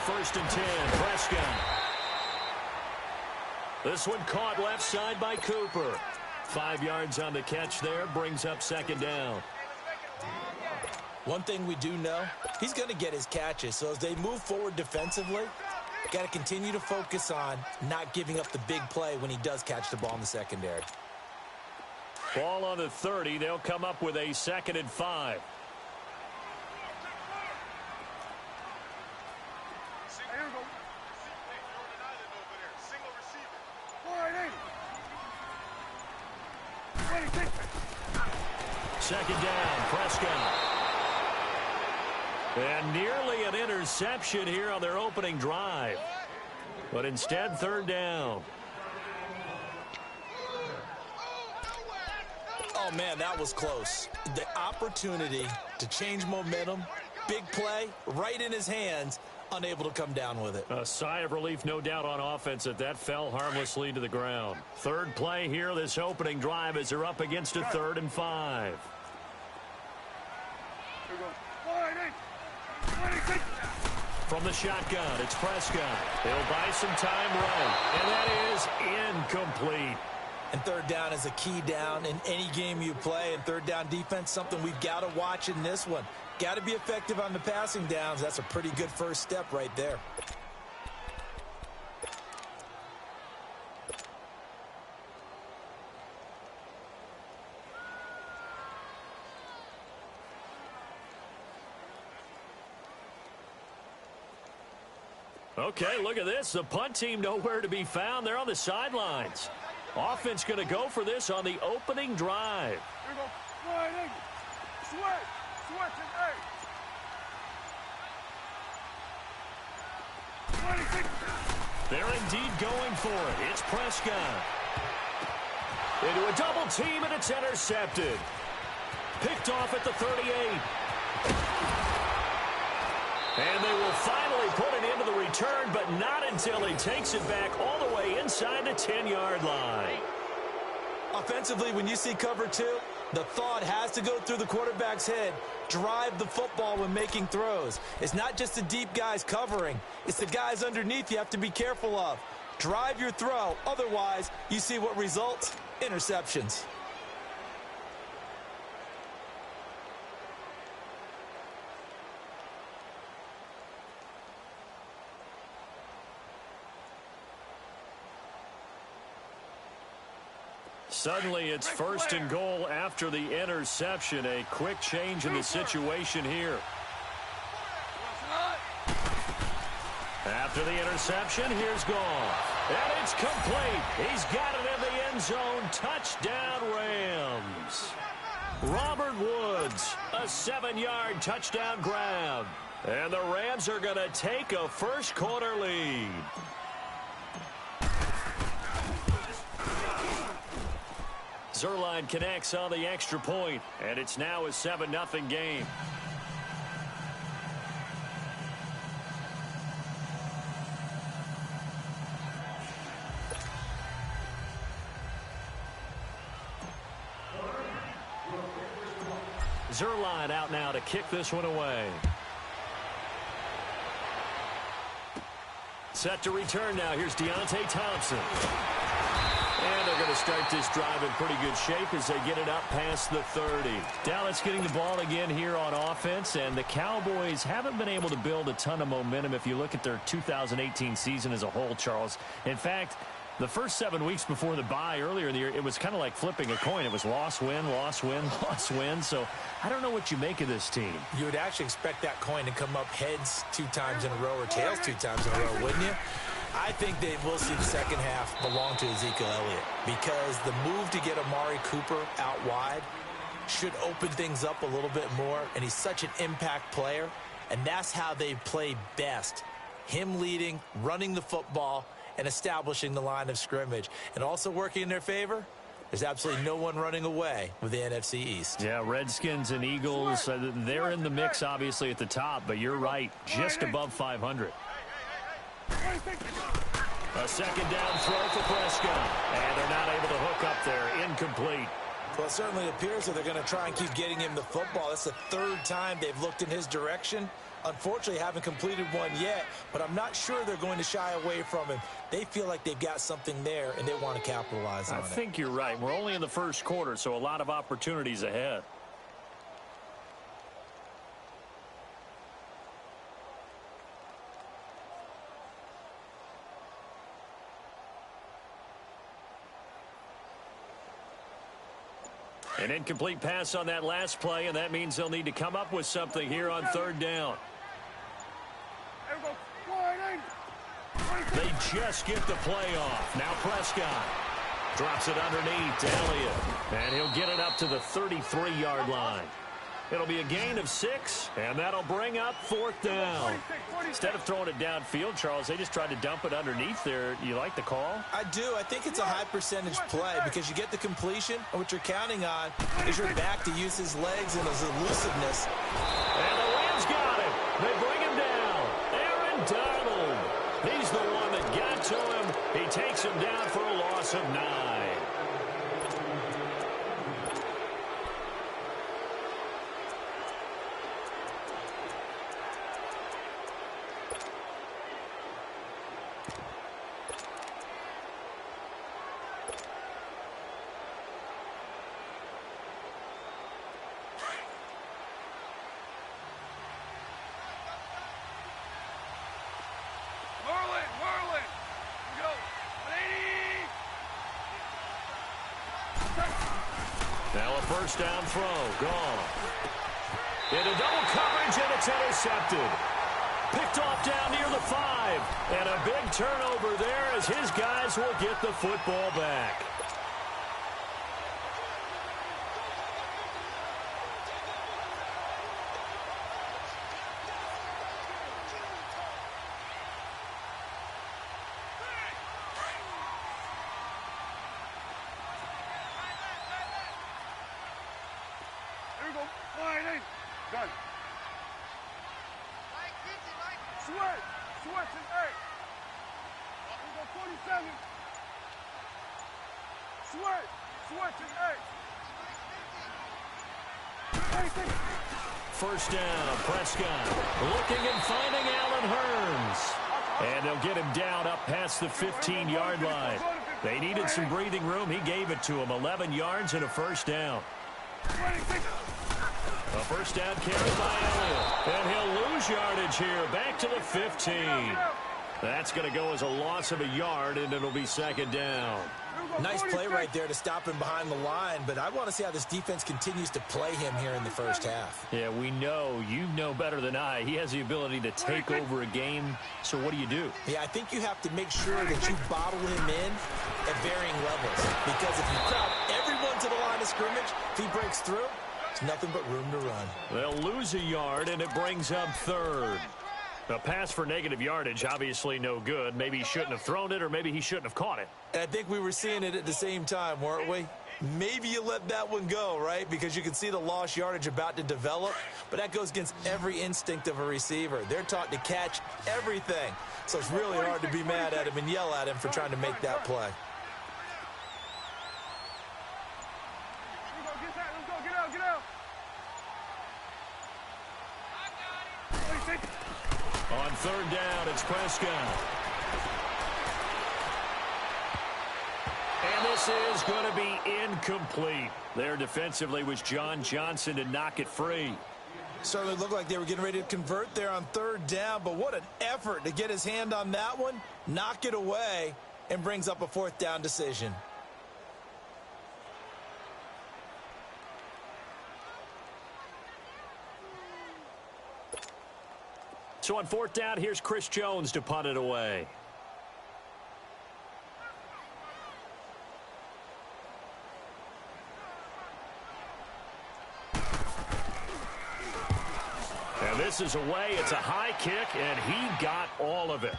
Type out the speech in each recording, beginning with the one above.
first and 10. Prescott. This one caught left side by Cooper. 5 yards on the catch there, brings up second down. One thing we do know, he's going to get his catches. So as they move forward defensively, got to continue to focus on not giving up the big play when he does catch the ball in the secondary. Ball on the 30. They'll come up with a 2nd and 5. Second down, Prescott. And nearly an interception here on their opening drive. But instead, 3rd down. Oh, man, that was close. The opportunity to change momentum, big play, right in his hands, unable to come down with it. A sigh of relief, no doubt, on offense that fell harmlessly to the ground. 3rd play here, this opening drive, as they're up against a 3rd and 5. From the shotgun, it's Prescott. They'll buy some time right, and that is incomplete. And 3rd down is a key down in any game you play. And 3rd down defense, something we've got to watch in this one. Got to be effective on the passing downs. That's a pretty good first step right there. Okay, look at this. The punt team nowhere to be found. They're on the sidelines. Offense going to go for this on the opening drive. Here we go. Sliding. They're indeed going for it. It's Prescott. Into a double team, and it's intercepted. Picked off at the 38. And they will finally put it into the return, but not until he takes it back all the way inside the 10-yard line. Offensively, when you see cover 2, the thought has to go through the quarterback's head. Drive the football when making throws. It's not just the deep guys covering. It's the guys underneath you have to be careful of. Drive your throw. Otherwise, you see what results? Interceptions. Suddenly, it's 1st and goal after the interception. A quick change in the situation here. After the interception, here's Goff. And it's complete. He's got it in the end zone. Touchdown, Rams. Robert Woods, a 7-yard touchdown grab. And the Rams are going to take a first-quarter lead. Zuerlein connects on the extra point, and it's now a 7-0 game. Zuerlein out now to kick this one away. Set to return now. Here's Deontay Thompson. And they're going to start this drive in pretty good shape as they get it up past the 30. Dallas getting the ball again here on offense, and the Cowboys haven't been able to build a ton of momentum if you look at their 2018 season as a whole, Charles. In fact, the first 7 weeks before the bye earlier in the year, it was kind of like flipping a coin. It was loss, win, loss, win, loss, win. So I don't know what you make of this team. You would actually expect that coin to come up heads 2 times in a row or tails 2 times in a row, wouldn't you? I think they will see the second half belong to Ezekiel Elliott because the move to get Amari Cooper out wide should open things up a little bit more, and he's such an impact player, and that's how they play best. Him leading, running the football, and establishing the line of scrimmage. And also working in their favor, there's absolutely no one running away with the NFC East. Yeah, Redskins and Eagles, they're in the mix obviously at the top, but you're right, just above 500. A second down throw for Prescott, and they're not able to hook up there. Incomplete. Well, it certainly appears that they're going to try and keep getting him the football. That's the 3rd time they've looked in his direction, unfortunately haven't completed one yet, but I'm not sure they're going to shy away from him. They feel like they've got something there, and they want to capitalize on it. I think you're right. We're only in the first quarter, so a lot of opportunities ahead. An incomplete pass on that last play, and that means they'll need to come up with something here on third down. They just get the play off. Now Prescott drops it underneath to Elliott, and he'll get it up to the 33-yard line. It'll be a gain of 6, and that'll bring up fourth down. Instead of throwing it downfield, Charles, they just tried to dump it underneath there. You like the call? I do. I think it's a high percentage play because you get the completion, and what you're counting on is your back to use his legs and his elusiveness. And the Rams got it. They bring him down. Aaron Donald. He's the one that got to him. He takes him down for a loss of 9. Now a first down throw, gone. Into double coverage, and it's intercepted. Picked off down near the 5. And a big turnover there as his guys will get the football back. First down, Prescott looking and finding Allen Hurns. And they'll get him down up past the 15-yard line. They needed some breathing room. He gave it to him. 11 yards and a first down. A first down carried by Elliott. And he'll lose yardage here. Back to the 15. That's going to go as a loss of a yard, and it'll be second down. Nice play right there to stop him behind the line, but I want to see how this defense continues to play him here in the first half. Yeah, we know. You know better than I. He has the ability to take over a game, so what do you do? Yeah, I think you have to make sure that you bottle him in at varying levels, because if you crowd everyone to the line of scrimmage, if he breaks through, there's nothing but room to run. They'll lose a yard, and it brings up third. A pass for negative yardage, obviously no good. Maybe he shouldn't have thrown it, or maybe he shouldn't have caught it. And I think we were seeing it at the same time, weren't we? Maybe you let that one go, right? Because you can see the lost yardage about to develop, but that goes against every instinct of a receiver. They're taught to catch everything. So it's really hard to be mad at him and yell at him for trying to make that play. On third down, it's Prescott. And this is going to be incomplete. There defensively was John Johnson to knock it free. Certainly looked like they were getting ready to convert there on third down, but what an effort to get his hand on that one, knock it away, and brings up a fourth down decision. So on fourth down, here's Chris Jones to punt it away. And this is away. It's a high kick, and he got all of it.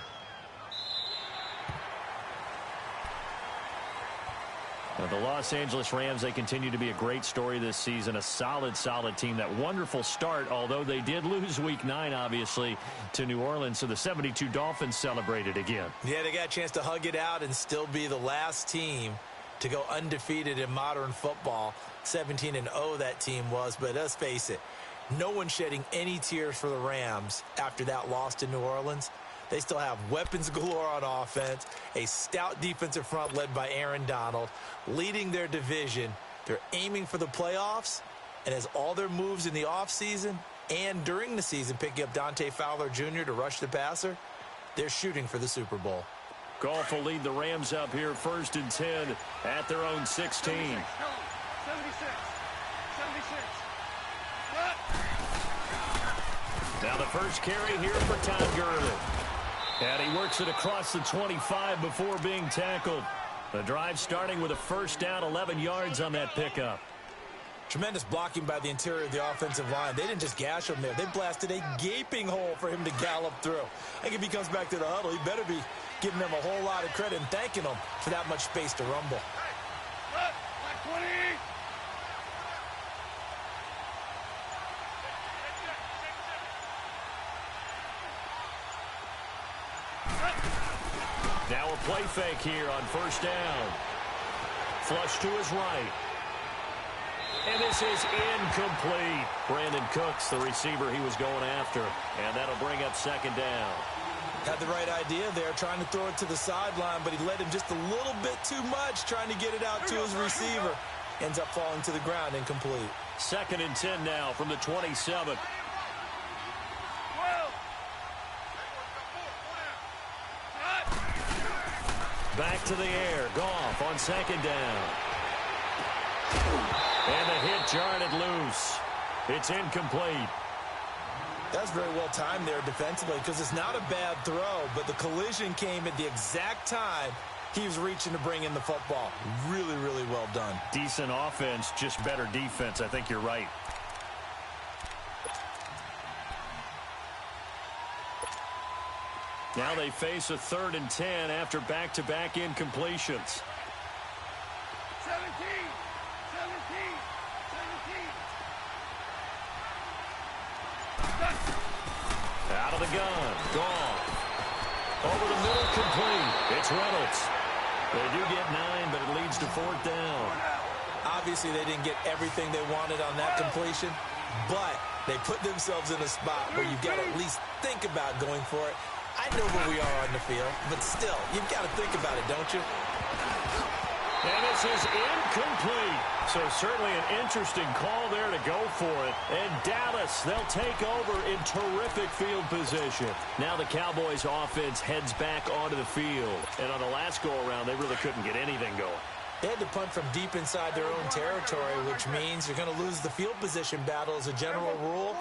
Now, the Los Angeles Rams, they continue to be a great story this season. A solid team. That wonderful start, although they did lose Week 9, obviously, to New Orleans. So the 72 Dolphins celebrated again. Yeah, they got a chance to hug it out and still be the last team to go undefeated in modern football. 17-0 that team was, but let's face it, No one shedding any tears for the Rams after that loss to New Orleans. They still have weapons galore on offense, a stout defensive front led by Aaron Donald, leading their division. They're aiming for the playoffs, and as all their moves in the offseason and during the season, picking up Dante Fowler Jr. to rush the passer, they're shooting for the Super Bowl. Goff will lead the Rams up here 1st and 10 at their own 16. 76. Now the first carry here for Todd Gurley. And he works it across the 25 before being tackled. The drive starting with a first down, 11 yards on that pickup. Tremendous blocking by the interior of the offensive line. They didn't just gash him there. They blasted a gaping hole for him to gallop through. I think if he comes back to the huddle, he better be giving them a whole lot of credit and thanking them for that much space to rumble. Like 20. Now a play fake here on first down. Flush to his right. And this is incomplete. Brandon Cooks, the receiver he was going after. And that'll bring up second down. Had the right idea there, trying to throw it to the sideline, but he led him just a little bit too much, trying to get it out to his receiver. Ends up falling to the ground, incomplete. 2nd and 10 now from the 27. Back to the air. Goff on 2nd down. And the hit jarred it loose. It's incomplete. That's very well timed there defensively because it's not a bad throw, but the collision came at the exact time he was reaching to bring in the football. Really, really well done. Decent offense, just better defense. I think you're right. Now they face a 3rd and 10 after back-to-back incompletions. 17. Out of the gun. Goff. Over the middle, complete. It's Reynolds. They do get 9, but it leads to 4th down. Obviously, they didn't get everything they wanted on that completion, but they put themselves in a spot where you've got to at least think about going for it. I know where we are on the field, but still, you've got to think about it, don't you? And this is incomplete. So certainly an interesting call there to go for it. And Dallas, they'll take over in terrific field position. Now the Cowboys offense heads back onto the field. And on the last go-around, they really couldn't get anything going. They had to punt from deep inside their own territory, which means you're going to lose the field position battle as a general rule.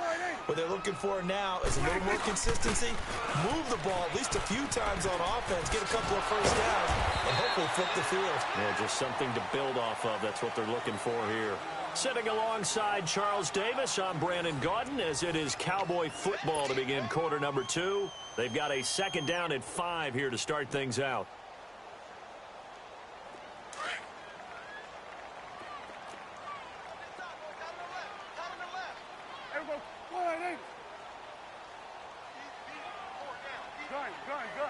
What they're looking for now is a little more consistency, move the ball at least a few times on offense, get a couple of first downs, and hopefully flip the field. Yeah, just something to build off of. That's what they're looking for here. Sitting alongside Charles Davis, I'm Brandon Gaudin, as it is Cowboy football to begin quarter number 2. They've got a 2nd down at 5 here to start things out. Gun.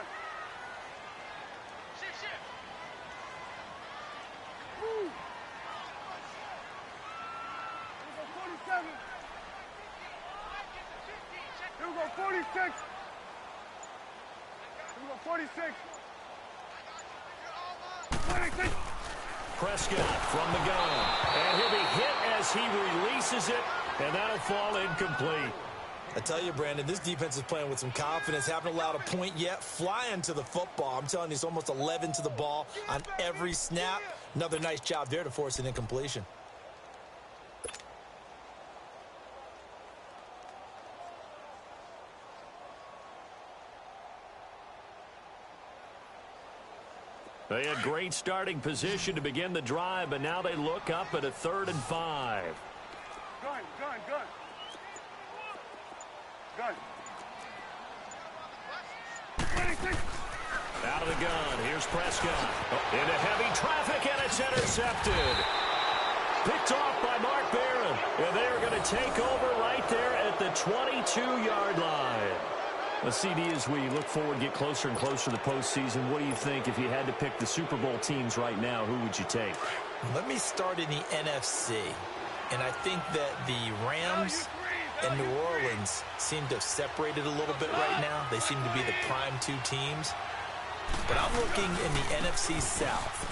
Woo. 47. Here we go, 46. Here we go, 46. 26. Prescott from the gun. And he'll be hit as he releases it, and that'll fall incomplete. I tell you, Brandon, this defense is playing with some confidence. Haven't allowed a point yet. Flying to the football. I'm telling you, it's almost 11 to the ball on every snap. Another nice job there to force an incompletion. They had great starting position to begin the drive, but now they look up at a 3rd and 5. Gun. Gun. 26. Out of the gun. Here's Prescott. Into heavy traffic, and it's intercepted. Picked off by Mark Barron. And they are going to take over right there at the 22-yard line. Well, CD, as we look forward, get closer and closer to the postseason, what do you think if you had to pick the Super Bowl teams right now? Who would you take? Let me start in the NFC. And I think that the Rams and New Orleans seem to have separated a little bit right now. They seem to be the prime two teams. But I'm looking in the NFC South,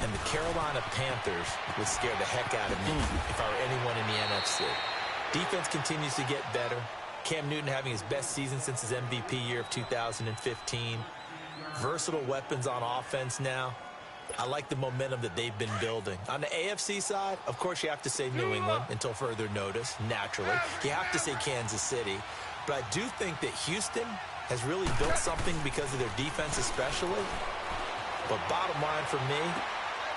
and the Carolina Panthers would scare the heck out of me if I were anyone in the NFC. Defense continues to get better. Cam Newton having his best season since his MVP year of 2015. Versatile weapons on offense now. I like the momentum that they've been building. On the AFC side, of course, you have to say New England until further notice, naturally. You have to say Kansas City. But I do think that Houston has really built something because of their defense especially. But bottom line for me,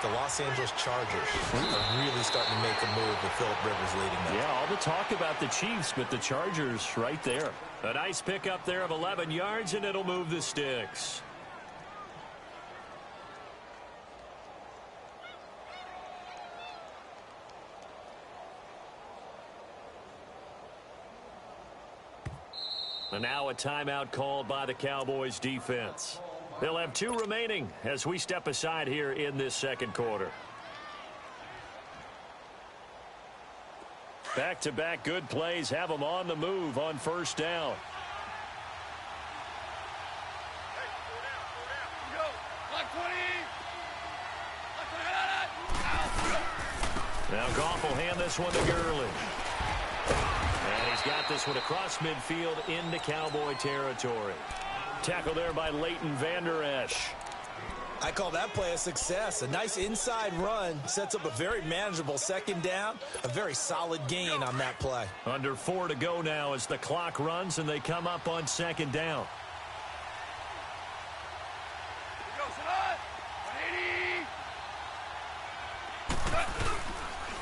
the Los Angeles Chargers are really starting to make a move with Phillip Rivers leading them. Yeah, all the talk about the Chiefs, but the Chargers right there. A nice pickup there of 11 yards, and it'll move the sticks. And now a timeout called by the Cowboys defense. They'll have 2 remaining as we step aside here in this second quarter. Back-to-back good plays have them on the move on first down. Now Goff will hand this one to Gurley. And he's got this one across midfield into Cowboy territory. Tackle there by Leighton Vander Esch. I call that play a success. A nice inside run sets up a very manageable second down. A very solid gain on that play. Under 4 to go now as the clock runs and they come up on second down.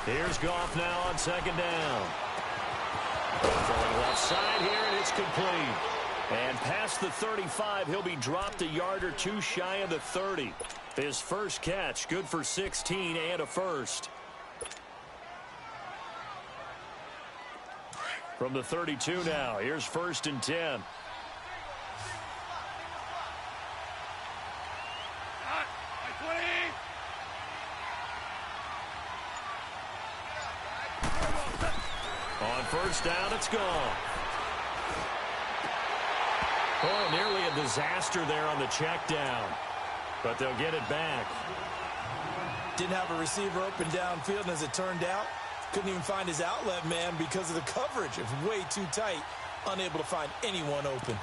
Here's Goff now on second down. Throwing left side here, and it's complete. And past the 35, he'll be dropped a yard or 2 shy of the 30. His first catch, good for 16 and a first. From the 32 now, here's 1st and 10. On first down, it's gone. Oh, nearly a disaster there on the check down. But they'll get it back. Didn't have a receiver open downfield, and as it turned out, couldn't even find his outlet man because of the coverage. It was way too tight, unable to find anyone open.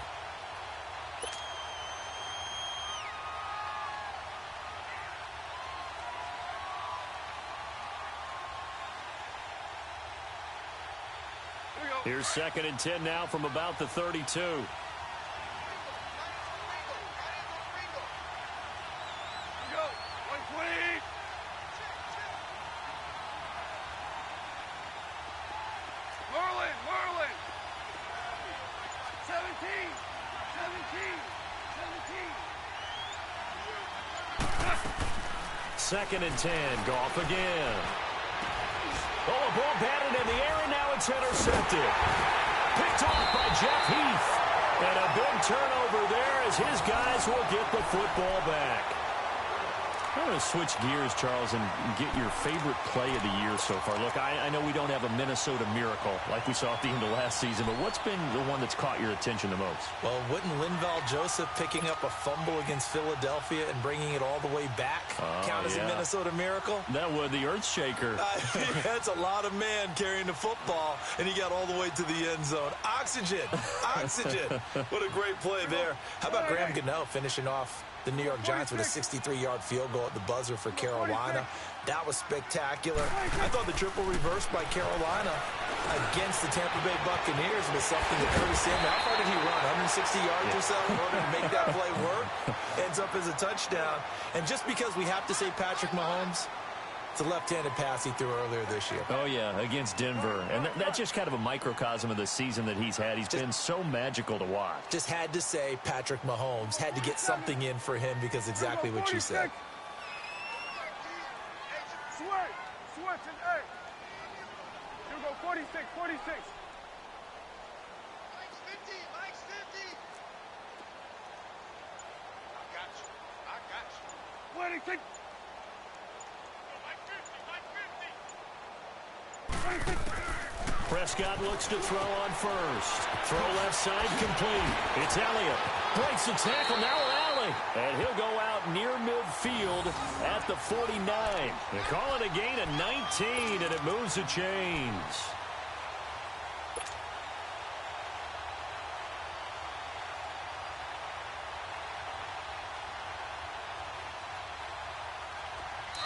Here's 2nd and 10 now from about the 32. Merlin. 17. 2nd and 10. Goff again. Oh, a ball batted in the air, and now it's intercepted. Picked off by Jeff Heath. And a big turnover there as his guys will get the football back. I want to switch gears, Charles, and get your favorite play of the year so far. Look, I know we don't have a Minnesota miracle like we saw at the end of last season, but what's been the one that's caught your attention the most? Well, wouldn't Linval Joseph picking up a fumble against Philadelphia and bringing it all the way back count as a Minnesota miracle? That was the earth shaker. That's a lot of man carrying the football, and he got all the way to the end zone. Oxygen. What a great play there. How about Graham Gano finishing off the New York Giants with a 63-yard field goal at the buzzer for Carolina? That was spectacular. I thought the triple reverse by Carolina against the Tampa Bay Buccaneers was something that Curtis Samuel, how far did he run? 160 yards or so in order to make that play work? Ends up as a touchdown. And just because we have to say Patrick Mahomes, it's a left-handed pass he threw earlier this year. Oh, yeah, against Denver. And that's just kind of a microcosm of the season that he's had. He's been so magical to watch. Just had to say Patrick Mahomes. Had to get something in for him because exactly what you said. Switch, and hey. You go 46. Mike's 50. I got you. 26. 26. Prescott looks to throw on first. Throw left side complete. It's Elliott. Breaks the tackle. Now Allen. And he'll go out near midfield at the 49. They call it a gain of 19, and it moves the chains.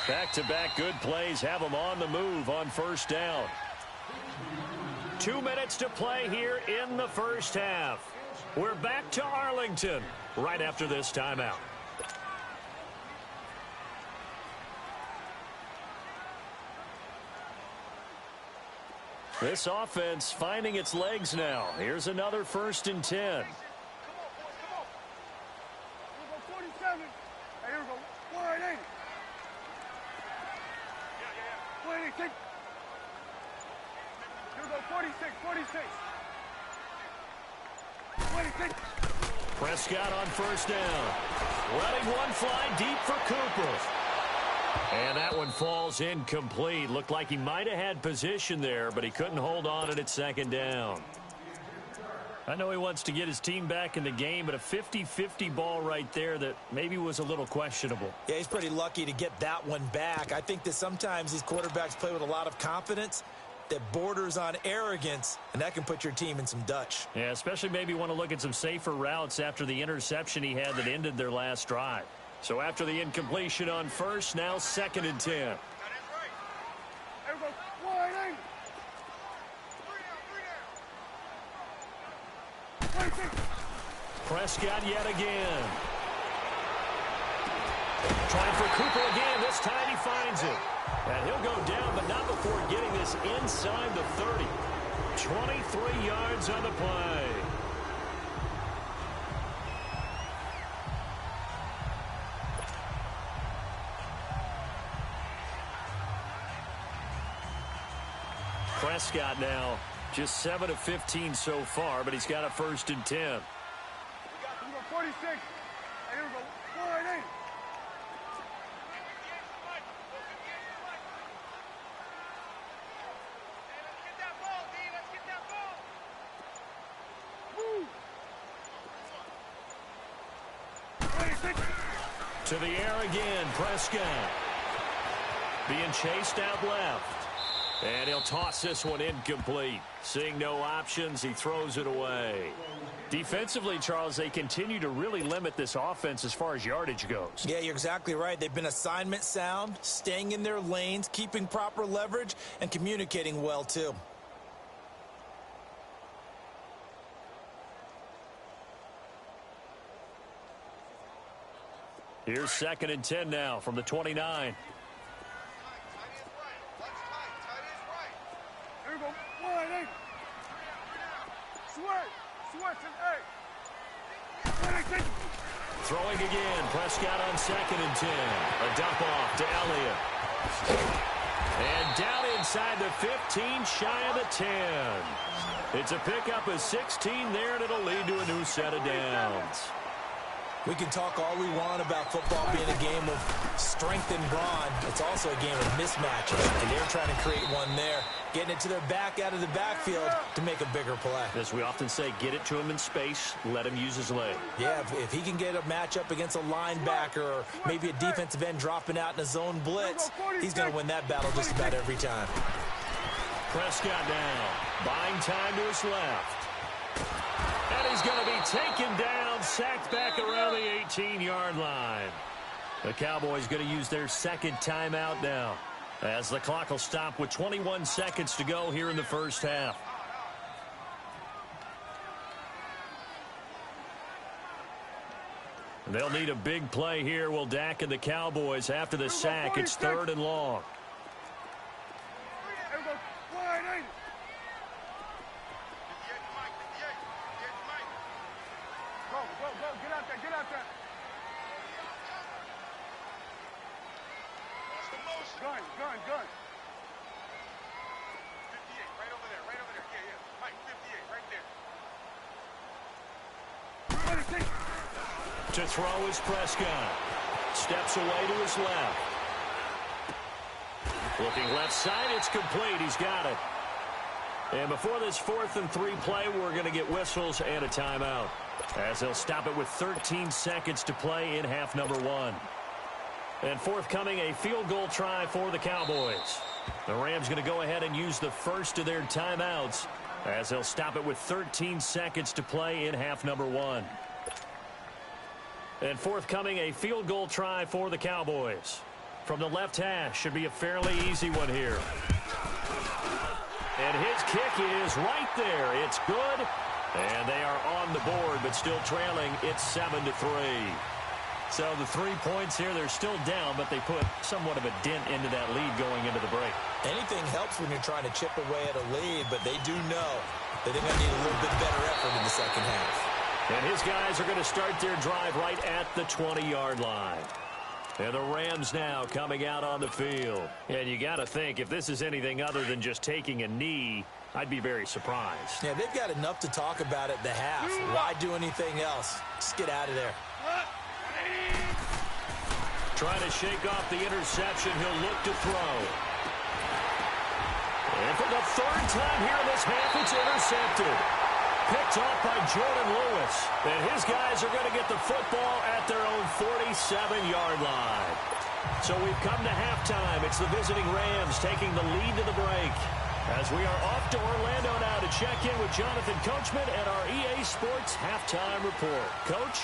Back-to-back good plays have them on the move on first down. 2 minutes to play here in the first half. We're back to Arlington right after this timeout. This offense finding its legs now. Here's another 1st and 10. Come on. Here we go 47. Hey, here we go. 180. Yeah. 180. Here we go 46. 26. Prescott on first down. Letting one fly deep for Cooper. And that one falls incomplete. Looked like he might have had position there, but he couldn't hold on at second down. I know he wants to get his team back in the game, but a 50-50 ball right there that maybe was a little questionable. Yeah, he's pretty lucky to get that one back. I think that sometimes these quarterbacks play with a lot of confidence that borders on arrogance, and that can put your team in some Dutch. Yeah, especially maybe want to look at some safer routes after the interception he had that ended their last drive. So after the incompletion on first, now 2nd and 10. Here we go. 180. 26. Prescott yet again. Trying for Cooper again. This time he finds it. And he'll go down, but not before getting this inside the 30. 23 yards on the play. Prescott now just 7 of 15 so far, but he's got a 1st and 10. We go 46. Hey, here we go. 180. To the air again, Prescott. Being chased out left. And he'll toss this one incomplete. Seeing no options, he throws it away. Defensively, Charles, they continue to really limit this offense as far as yardage goes. Yeah, you're exactly right. They've been assignment sound, staying in their lanes, keeping proper leverage, and communicating well, too. Here's 2nd and 10 now from the 29. Here we go. 180. Switch and 8. 26. Throwing again. Prescott on 2nd and 10. A dump off to Elliott. And down inside the 15, shy of the 10. It's a pickup of 16 there, and it'll lead to a new set of downs. We can talk all we want about football being a game of strength and brawn. It's also a game of mismatches, and they're trying to create one there, getting it to their back out of the backfield to make a bigger play. As we often say, get it to him in space, let him use his leg. Yeah, if he can get a matchup against a linebacker or maybe a defensive end dropping out in a zone blitz, he's going to win that battle just about every time. Prescott down, buying time to his left. And he's going to be taken down, sacked back around the 18-yard line. The Cowboys going to use their 2nd timeout now, as the clock will stop with 21 seconds to go here in the first half. They'll need a big play here, will Dak and the Cowboys after the sack. It's 3rd and long. Here we go. 180. Go. Get out there. Gun. 58, right over there. Yeah. Mike, 58, right there. 26. To throw is Prescott. Steps away to his left. Looking left side, it's complete. He's got it. And before this 4th and 3 play, we're going to get whistles and a timeout, as they'll stop it with 13 seconds to play in half number 1. And forthcoming, a field goal try for the Cowboys. The Rams going to go ahead and use the first of their timeouts, as they'll stop it with 13 seconds to play in half number 1. And forthcoming, a field goal try for the Cowboys. From the left hash, should be a fairly easy one here. And his kick is right there. It's good. And they are on the board, but still trailing. It's 7-3. So the 3 points here, they're still down, but they put somewhat of a dent into that lead going into the break. Anything helps when you're trying to chip away at a lead, but they do know that they're going to need a little bit better effort in the second half. And his guys are going to start their drive right at the 20-yard line. And the Rams now coming out on the field. And you got to think, if this is anything other than just taking a knee, I'd be very surprised. Yeah, they've got enough to talk about at the half. Why do anything else? Just get out of there. Trying to shake off the interception. He'll look to throw. And for the 3rd time here in this half, it's intercepted. Picked off by Jordan Lewis. And his guys are going to get the football at their own 47-yard line. So we've come to halftime. It's the visiting Rams taking the lead to the break. As we are off to Orlando now to check in with Jonathan Coachman at our EA Sports Halftime Report. Coach?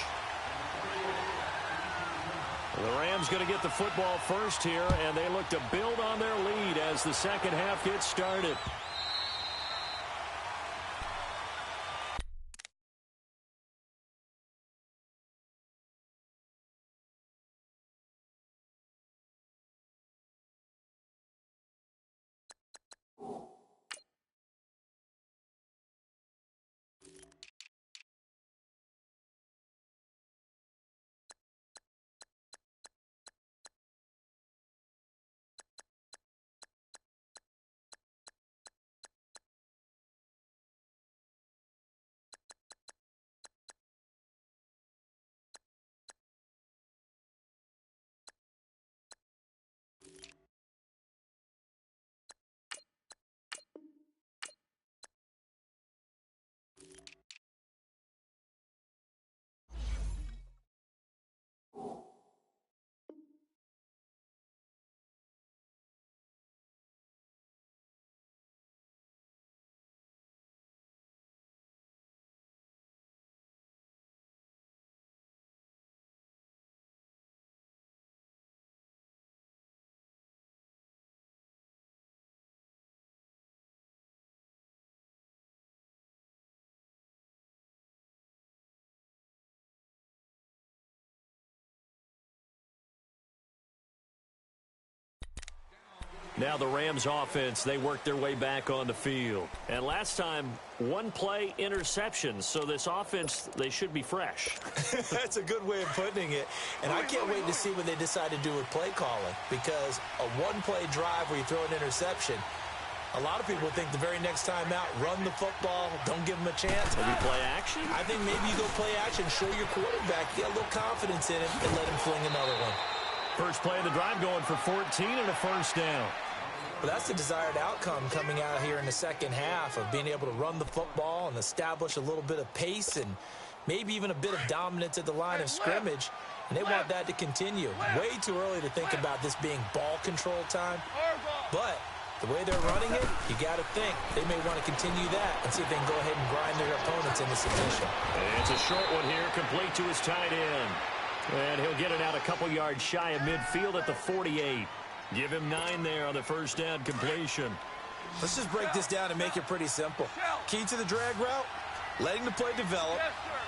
The Rams going to get the football first here, and they look to build on their lead as the second half gets started. Now the Rams offense, they worked their way back on the field. And last time, 1-play interceptions. So this offense, they should be fresh. That's a good way of putting it. And I can't wait to see what they decide to do with play calling. Because a 1-play drive where you throw an interception, a lot of people think the very next time out, run the football, don't give them a chance. Maybe play action? I think maybe you go play action, show your quarterback, get a little confidence in him, and let him fling another one. First play of the drive going for 14 and a first down. Well, that's the desired outcome coming out here in the second half of being able to run the football and establish a little bit of pace and maybe even a bit of dominance at the line of scrimmage. And they want that to continue. Way too early to think about this being ball control time. But the way they're running it, you got to think they may want to continue that and see if they can go ahead and grind their opponents into submission. And it's a short one here, complete to his tight end. And he'll get it out a couple yards shy of midfield at the 48. Give him 9 there on the first down completion. Let's just break this down and make it pretty simple. Key to the drag route, letting the play develop,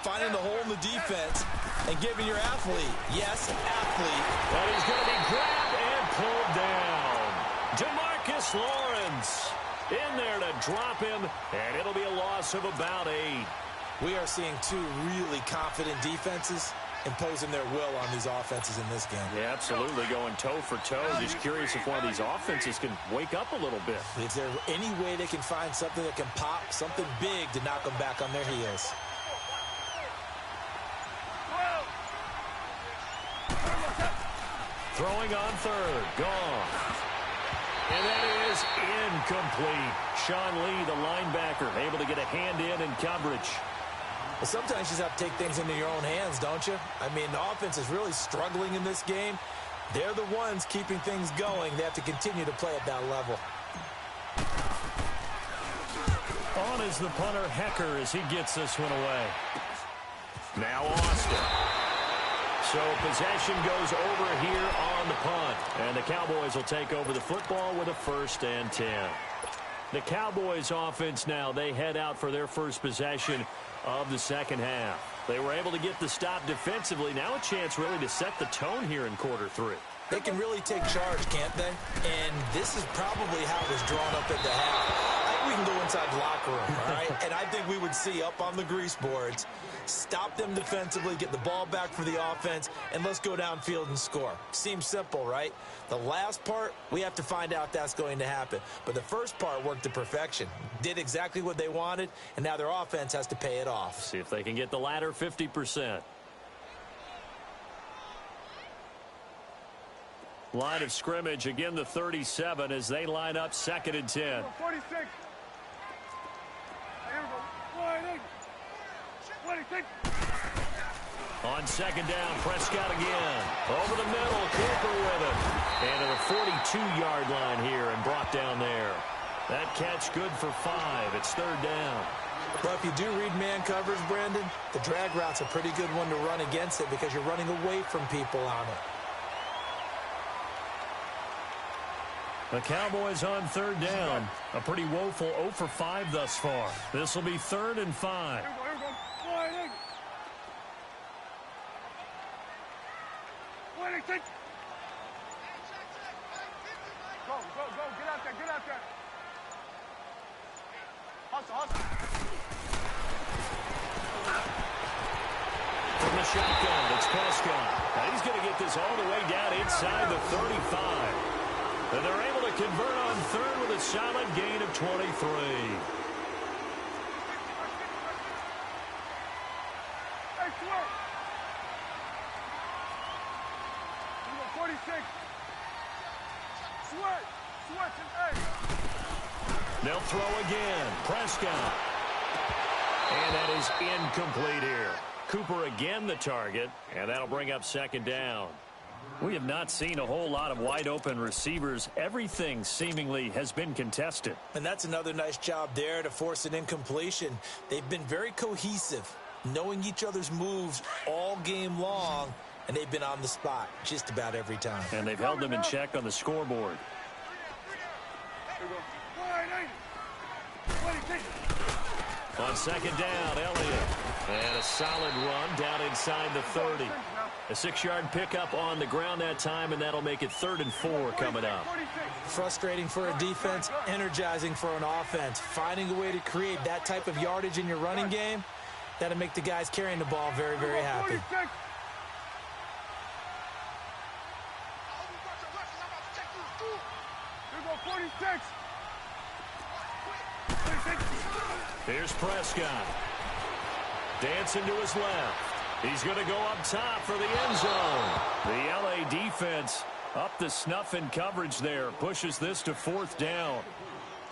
finding the hole in the defense, and giving your athlete, yes, athlete. But he's going to be grabbed and pulled down. Demarcus Lawrence in there to drop him, and it'll be a loss of about 8. We are seeing two really confident defenses imposing their will on these offenses in this game. Yeah, absolutely, going toe for toe. Just curious if one of these offenses can wake up a little bit. Is there any way they can find something that can pop, something big to knock them back on their heels? Throwing on third, gone. And that is incomplete. Sean Lee, the linebacker, able to get a hand in coverage. Well, sometimes you just have to take things into your own hands, don't you? I mean, the offense is really struggling in this game. They're the ones keeping things going. They have to continue to play at that level. On is the punter, Hecker, as he gets this one away. Now Austin. So possession goes over here on the punt. And the Cowboys will take over the football with a 1st and 10. The Cowboys offense now, they head out for their first possession of the second half. They were able to get the stop defensively. Now a chance really to set the tone here in quarter 3. They can really take charge, can't they? And this is probably how it was drawn up at the half. I think we can go inside the locker room, all right? And I think we would see up on the grease boards, stop them defensively, get the ball back for the offense, and let's go downfield and score. Seems simple, right? The last part, we have to find out that's going to happen. But the first part worked to perfection. Did exactly what they wanted, and now their offense has to pay it off. See if they can get the latter 50%. Line of scrimmage, again the 37 as they line up 2nd and 10. 46. Here we go. 26. On 2nd down, Prescott again. Over the middle, Cooper with it. And to the 42-yard line here and brought down there. That catch good for 5. It's 3rd down. Well, if you do read man coverage, Brandon, the drag route's a pretty good one to run against it because you're running away from people on it. The Cowboys on 3rd down. A pretty woeful 0 for 5 thus far. This will be 3rd and 5. Here we go. 26. Go. Get out there. Hustle. From the shotgun, it's Prescott. Now he's going to get this all the way down inside the 35. And they're able to convert on 3rd with a solid gain of 23. Hey, Sweat. 46. Sweat and 8. They'll throw again. Prescott. And that is incomplete here. Cooper again the target, and that'll bring up 2nd down. We have not seen a whole lot of wide-open receivers. Everything seemingly has been contested. And that's another nice job there to force an incompletion. They've been very cohesive, knowing each other's moves all game long, and they've been on the spot just about every time. And they've held them in check on the scoreboard. Here we go. 26. On 2nd down, Elliott. And a solid run down inside the 30. A 6-yard pickup on the ground that time, and that'll make it 3rd and 4 coming up. Frustrating for a defense, energizing for an offense. Finding a way to create that type of yardage in your running game, that'll make the guys carrying the ball very, very happy. 46. Here we go. 46. Here's Prescott. Dancing to his left. He's going to go up top for the end zone. The LA defense up to snuff in coverage there. Pushes this to 4th down.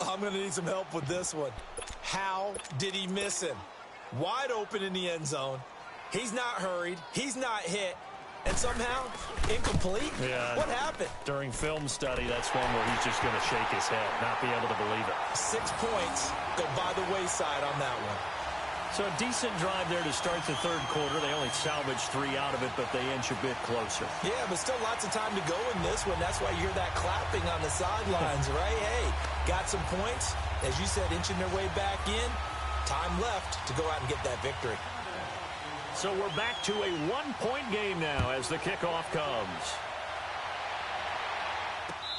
I'm going to need some help with this one. How did he miss him? Wide open in the end zone. He's not hurried. He's not hit. And somehow, incomplete? Yeah. What happened? During film study, that's one where he's just going to shake his head, not be able to believe it. 6 points go by the wayside on that one. So a decent drive there to start the 3rd quarter. They only salvaged 3 out of it, but they inch a bit closer. Yeah, but still lots of time to go in this one. That's why you hear that clapping on the sidelines, right? Hey, got some points. As you said, inching their way back in. Time left to go out and get that victory. So we're back to a 1-point game now as the kickoff comes.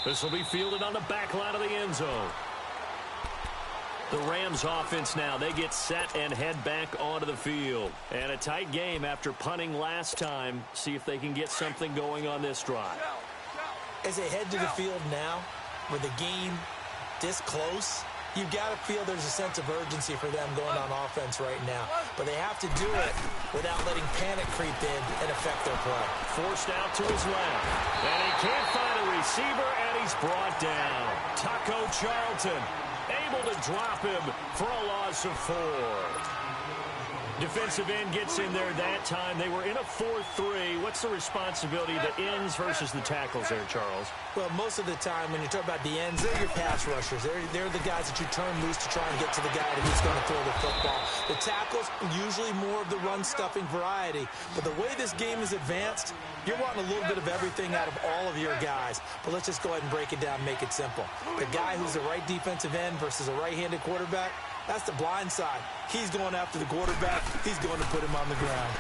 This will be fielded on the back line of the end zone. The Rams offense now, they get set and head back onto the field. And a tight game after punting last time. See if they can get something going on this drive. As they head to the field now, with the game this close, you've got to feel there's a sense of urgency for them going on offense right now. But they have to do it without letting panic creep in and affect their play. Forced out to his left. And he can't find a receiver, and he's brought down. Taco Charlton able to drop him for a loss of 4. Defensive end gets in there that time. They were in a 4-3. What's the responsibility of the ends versus the tackles there, Charles? Well, most of the time when you talk about the ends, they're your pass rushers. They're the guys that you turn loose to try and get to the guy who's going to throw the football. The tackles, usually more of the run-stuffing variety. But the way this game is advanced, you're wanting a little bit of everything out of all of your guys. But let's just go ahead and break it down and make it simple. The guy who's the right defensive end versus a right-handed quarterback, that's the blind side. He's going after the quarterback. He's going to put him on the ground.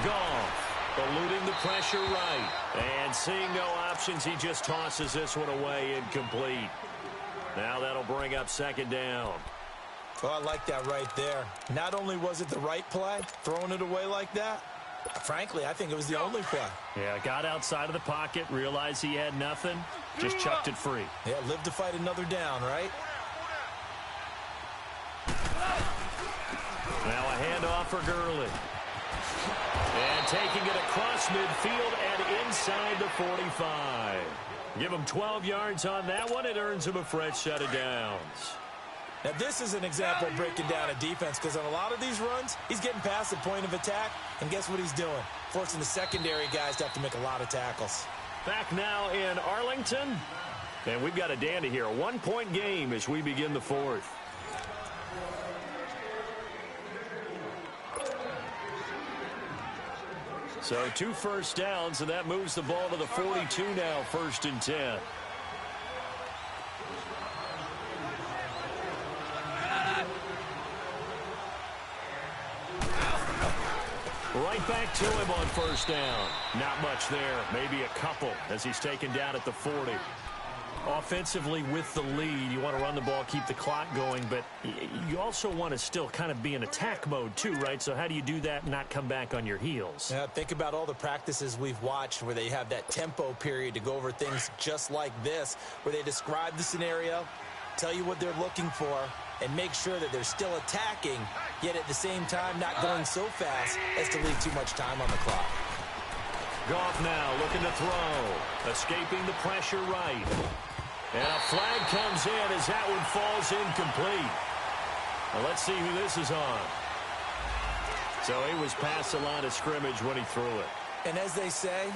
Goff eluding the pressure right. And seeing no options, he just tosses this one away incomplete. Now that'll bring up second down. Oh, I like that right there. Not only was it the right play, throwing it away like that, frankly, I think it was the only play. Yeah, got outside of the pocket, realized he had nothing, just chucked it free. Yeah, live to fight another down, right? Now a handoff for Gurley. And taking it across midfield and inside the 45. Give him 12 yards on that one. It earns him a fresh set of downs. Now, this is an example of breaking down a defense because on a lot of these runs, he's getting past the point of attack, and guess what he's doing? Forcing the secondary guys to have to make a lot of tackles. Back now in Arlington. And we've got a dandy here. A 1-point game as we begin the 4th. So 2 first downs, and that moves the ball to the 42 now, 1st and 10. Right back to him on 1st down. Not much there, maybe a couple as he's taken down at the 40. Offensively with the lead, you want to run the ball, keep the clock going, but you also want to still kind of be in attack mode too, right? So how do you do that and not come back on your heels? Yeah, think about all the practices we've watched where they have that tempo period to go over things just like this, where they describe the scenario, tell you what they're looking for, and make sure that they're still attacking, yet at the same time not going so fast as to leave too much time on the clock. Goff now looking to throw, escaping the pressure right. And a flag comes in as that one falls incomplete. Now let's see who this is on. So he was past the line of scrimmage when he threw it. And as they say,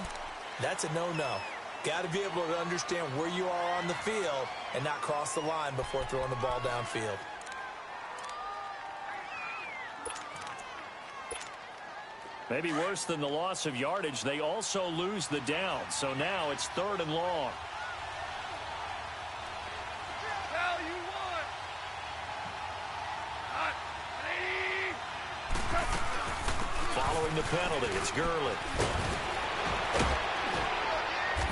that's a no-no. Got to be able to understand where you are on the field and not cross the line before throwing the ball downfield. Maybe worse than the loss of yardage, they also lose the down. So now it's 3rd and long. Following the penalty, it's Gurley.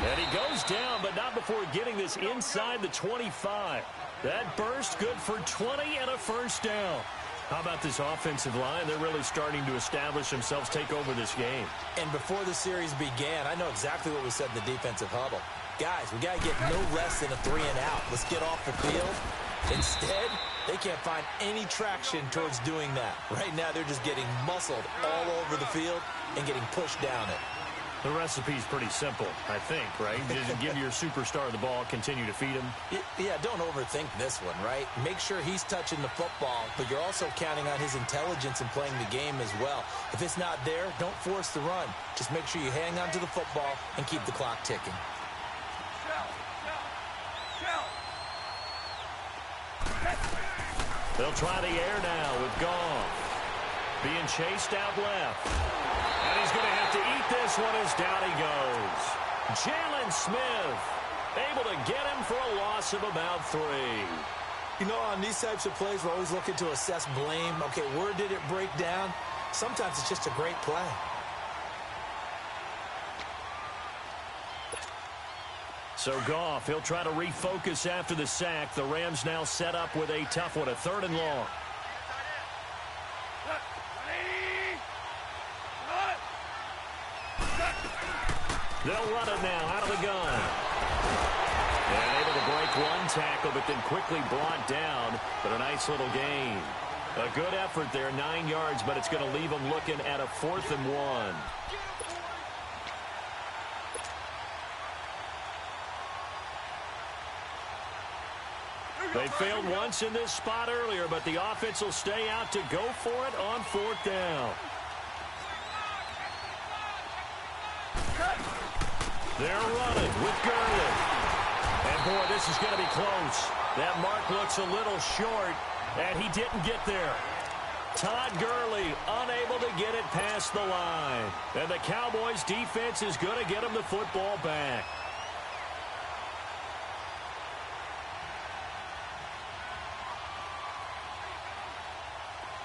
And he goes down, but not before getting this inside the 25. That burst good for 20 and a 1st down. How about this offensive line? They're really starting to establish themselves, take over this game. And before the series began, I know exactly what we said in the defensive huddle. Guys, we got to get no less than a 3-and-out. Let's get off the field. Instead, they can't find any traction towards doing that. Right now, they're just getting muscled all over the field and getting pushed down it. The recipe's pretty simple, I think, right? Just give your superstar the ball, continue to feed him. Yeah, don't overthink this one, right? Make sure he's touching the football, but you're also counting on his intelligence in playing the game as well. If it's not there, don't force the run. Just make sure you hang on to the football and keep the clock ticking. They'll try the air now with Goff. Being chased out left. And he's going to have to eat this one as down he goes. Jalen Smith able to get him for a loss of about 3. You know, on these types of plays, we're always looking to assess blame. Okay, where did it break down? Sometimes it's just a great play. So Goff, he'll try to refocus after the sack. The Rams now set up with a tough one, a 3rd and long. They'll run it now out of the gun. And able to break one tackle, but then quickly brought down. But a nice little gain. A good effort there, 9 yards, but it's going to leave them looking at a 4th and 1. They failed once in this spot earlier, but the offense will stay out to go for it on 4th down. They're running with Gurley. And, boy, this is going to be close. That mark looks a little short, and he didn't get there. Todd Gurley unable to get it past the line. And the Cowboys' defense is going to get him the football back.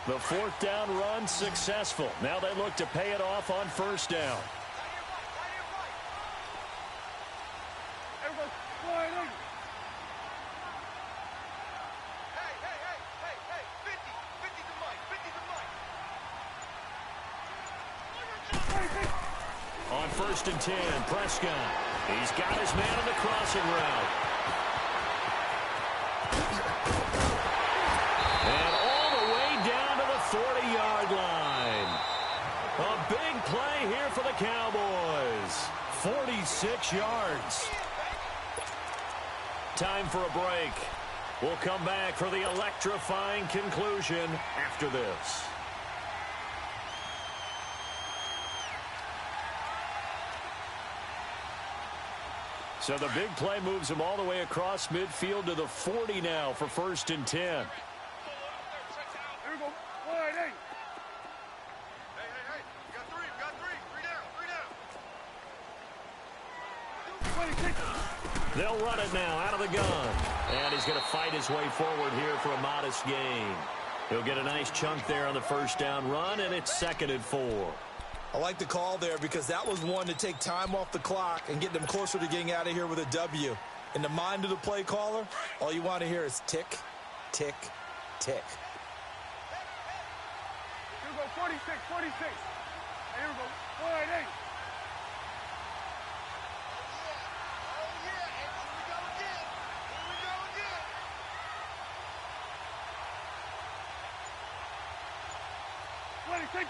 The 4th down run successful. Now they look to pay it off on 1st down. On 1st and 10, Prescott. He's got his man on the crossing route. And all the way down to the 40-yard line. A big play here for the Cowboys. 46 yards. Time for a break. We'll come back for the electrifying conclusion after this. So the big play moves him all the way across midfield to the 40 now for 1st and 10. Here we go. Wide eight. Hey. You got three. You got three. Three down. 26. They'll run it now out of the gun. And he's going to fight his way forward here for a modest gain. He'll get a nice chunk there on the 1st down run, and it's 2nd and 4. I like the call there because that was one to take time off the clock and get them closer to getting out of here with a W. In the mind of the play caller, all you want to hear is tick, tick, tick. Here we go. 46. Here we go. Wide eight. Oh, yeah. Here we go again. 26.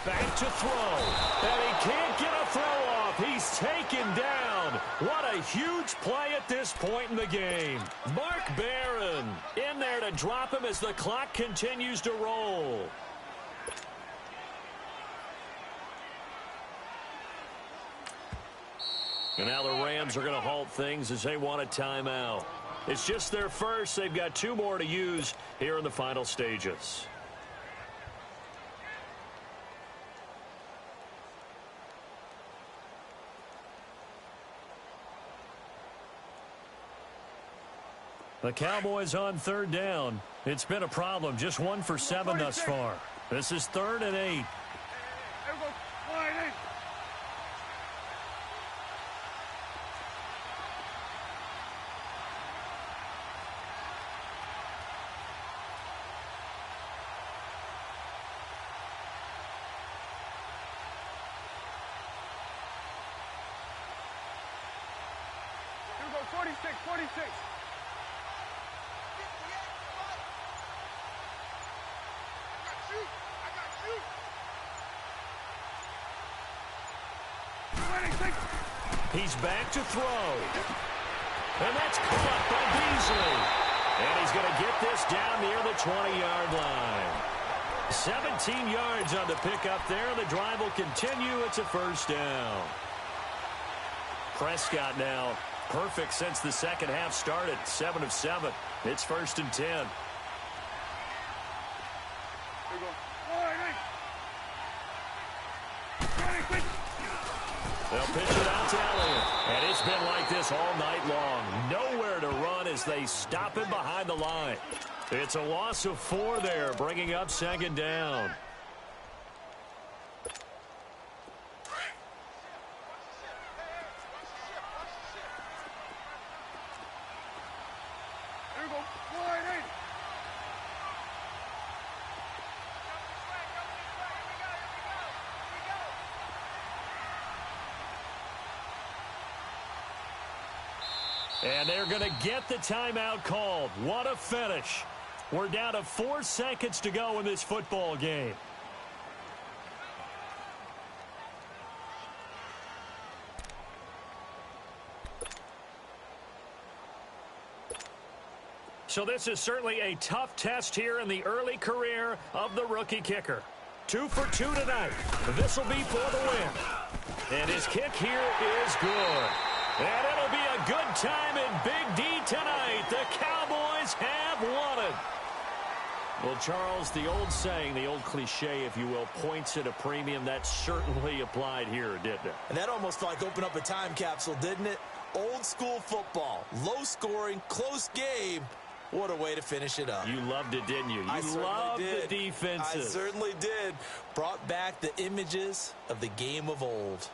Back to throw. And he can't get a throw off. He's taken down. What a huge play at this point in the game. Mark Barron in there to drop him as the clock continues to roll. And now the Rams are going to halt things as they want a timeout. It's just their first. They've got 2 more to use here in the final stages. The Cowboys on 3rd down. It's been a problem. Just 1 for 7 thus far. This is 3rd and 8. Here we go. Wide eight. Here we go. 46. He's back to throw. And that's caught by Beasley. And he's going to get this down near the 20-yard line. 17 yards on the pickup there. The drive will continue. It's a 1st down. Prescott now perfect since the second half started. 7 of 7. It's 1st and 10. Here we go. Wide eight. 26. They'll pitch it out to Elliott. And it's been like this all night long. Nowhere to run as they stop him behind the line. It's a loss of 4 there, bringing up 2nd down. Here we go. Wide eight. And they're going to get the timeout called. What a finish. We're down to 4 seconds to go in this football game. So this is certainly a tough test here in the early career of the rookie kicker. 2 for 2 tonight. This will be for the win. And his kick here is good. And it'll be a good time in Big D tonight. The Cowboys have won it. Well, Charles, the old saying, the old cliche, if you will, points at a premium, that certainly applied here, didn't it? And that almost like opened up a time capsule, didn't it? Old school football, low scoring, close game. What a way to finish it up. You loved it, didn't you? I loved did. The defenses. I certainly did. Brought back the images of the game of old.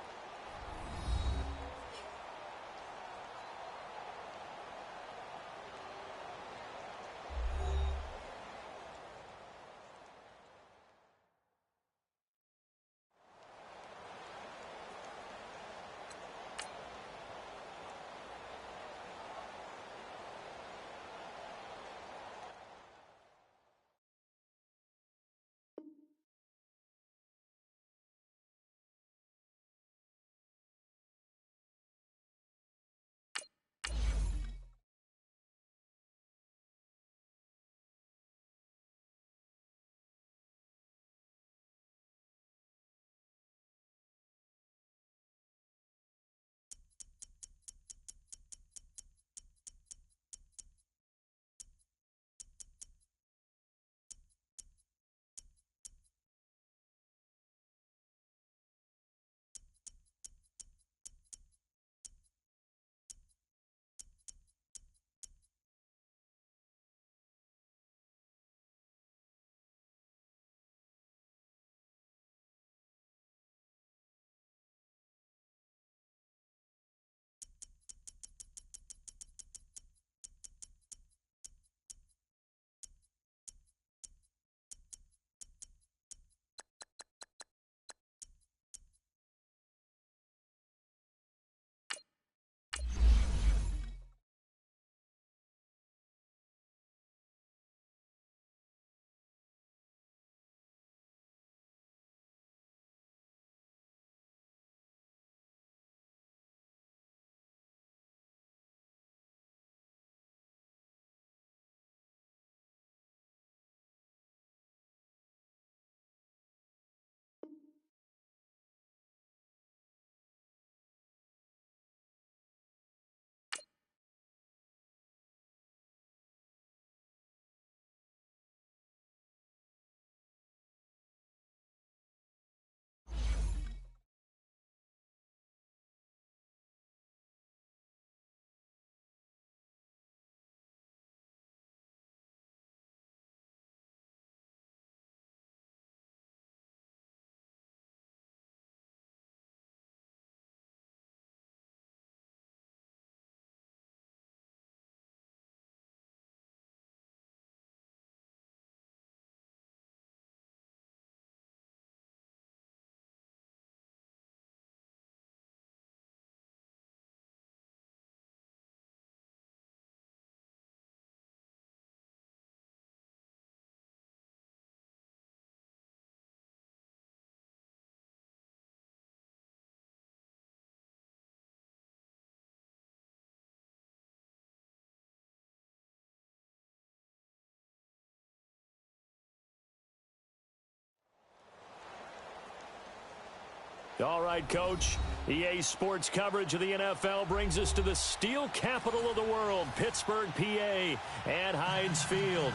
All right, Coach. EA Sports coverage of the NFL brings us to the steel capital of the world, Pittsburgh, PA, at Heinz Field.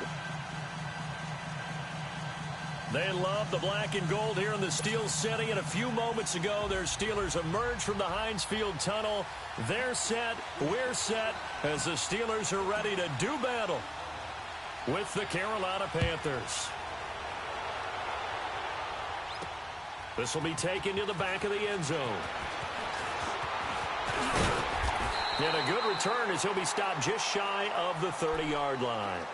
They love the black and gold here in the steel setting, and a few moments ago, their Steelers emerged from the Heinz Field tunnel. They're set, we're set, as the Steelers are ready to do battle with the Carolina Panthers. This will be taken to the back of the end zone. And a good return as he'll be stopped just shy of the 30-yard line.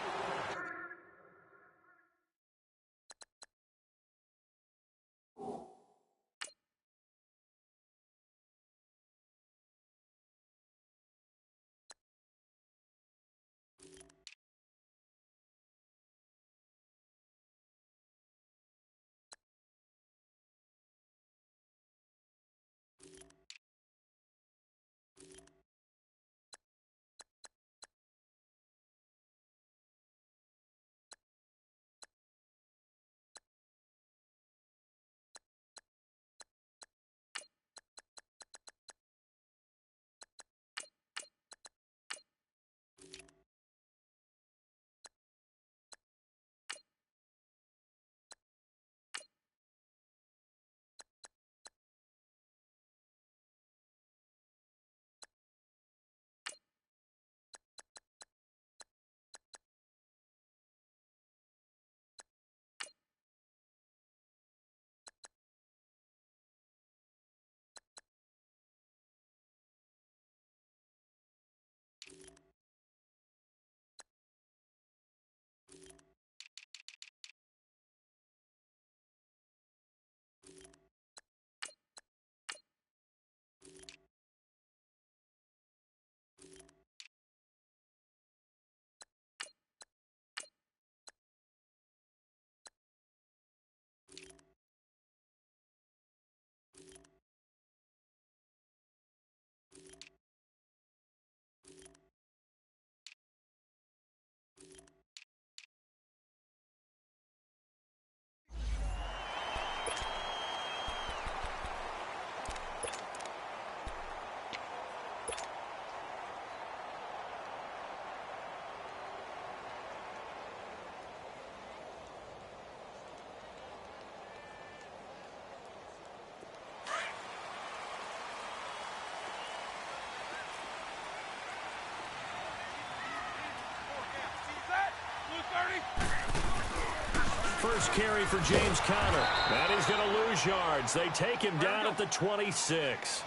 First carry for James Conner. And he's going to lose yards. They take him down at the 26.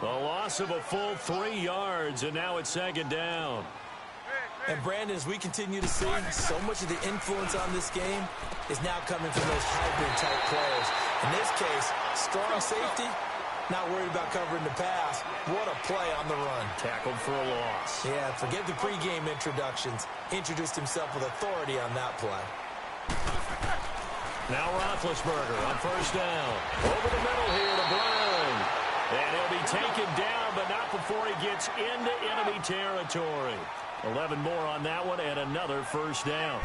A loss of a full 3 yards, and now it's second down. And, Brandon, as we continue to see, so much of the influence on this game is now coming from those hybrid-type players. In this case, strong safety, not worried about covering the pass. What a play on the run. Tackled for a loss. Yeah, forget the pregame introductions. Introduced himself with authority on that play. Now Roethlisberger on first down. Over the middle here to Brown. And he'll be taken down, but not before he gets into enemy territory. 11 more on that one, and another first down.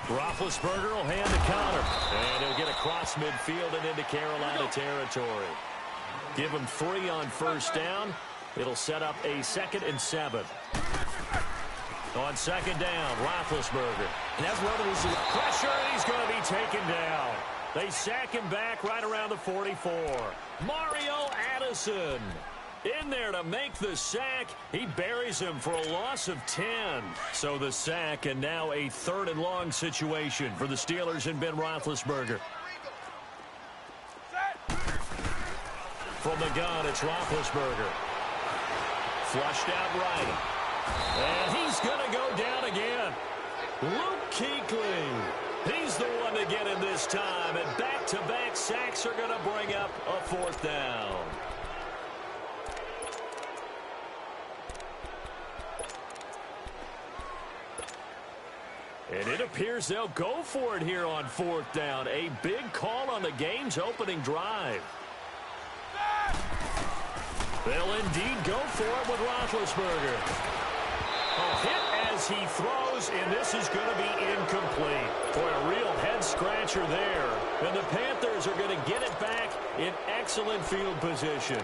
Roethlisberger will hand to Conner. And he'll get across midfield and into Carolina territory. Give him 3 on first down. It'll set up a 2nd and 7. On second down, Roethlisberger. And that's what we see. Pressure, and he's going to be taken down. They sack him back right around the 44. Mario Addison in there to make the sack. He buries him for a loss of 10. So the sack, and now a 3rd and long situation for the Steelers and Ben Roethlisberger. From the gun, it's Roethlisberger. Flushed out right. And he's going to go down again. Luke Kuechly. He's the one to get him this time. And back-to-back sacks are going to bring up a 4th down. And it appears they'll go for it here on 4th down. A big call on the game's opening drive. They'll indeed go for it with Roethlisberger. A hit as he throws, and this is going to be incomplete. Boy, a real head-scratcher there. And the Panthers are going to get it back in excellent field position.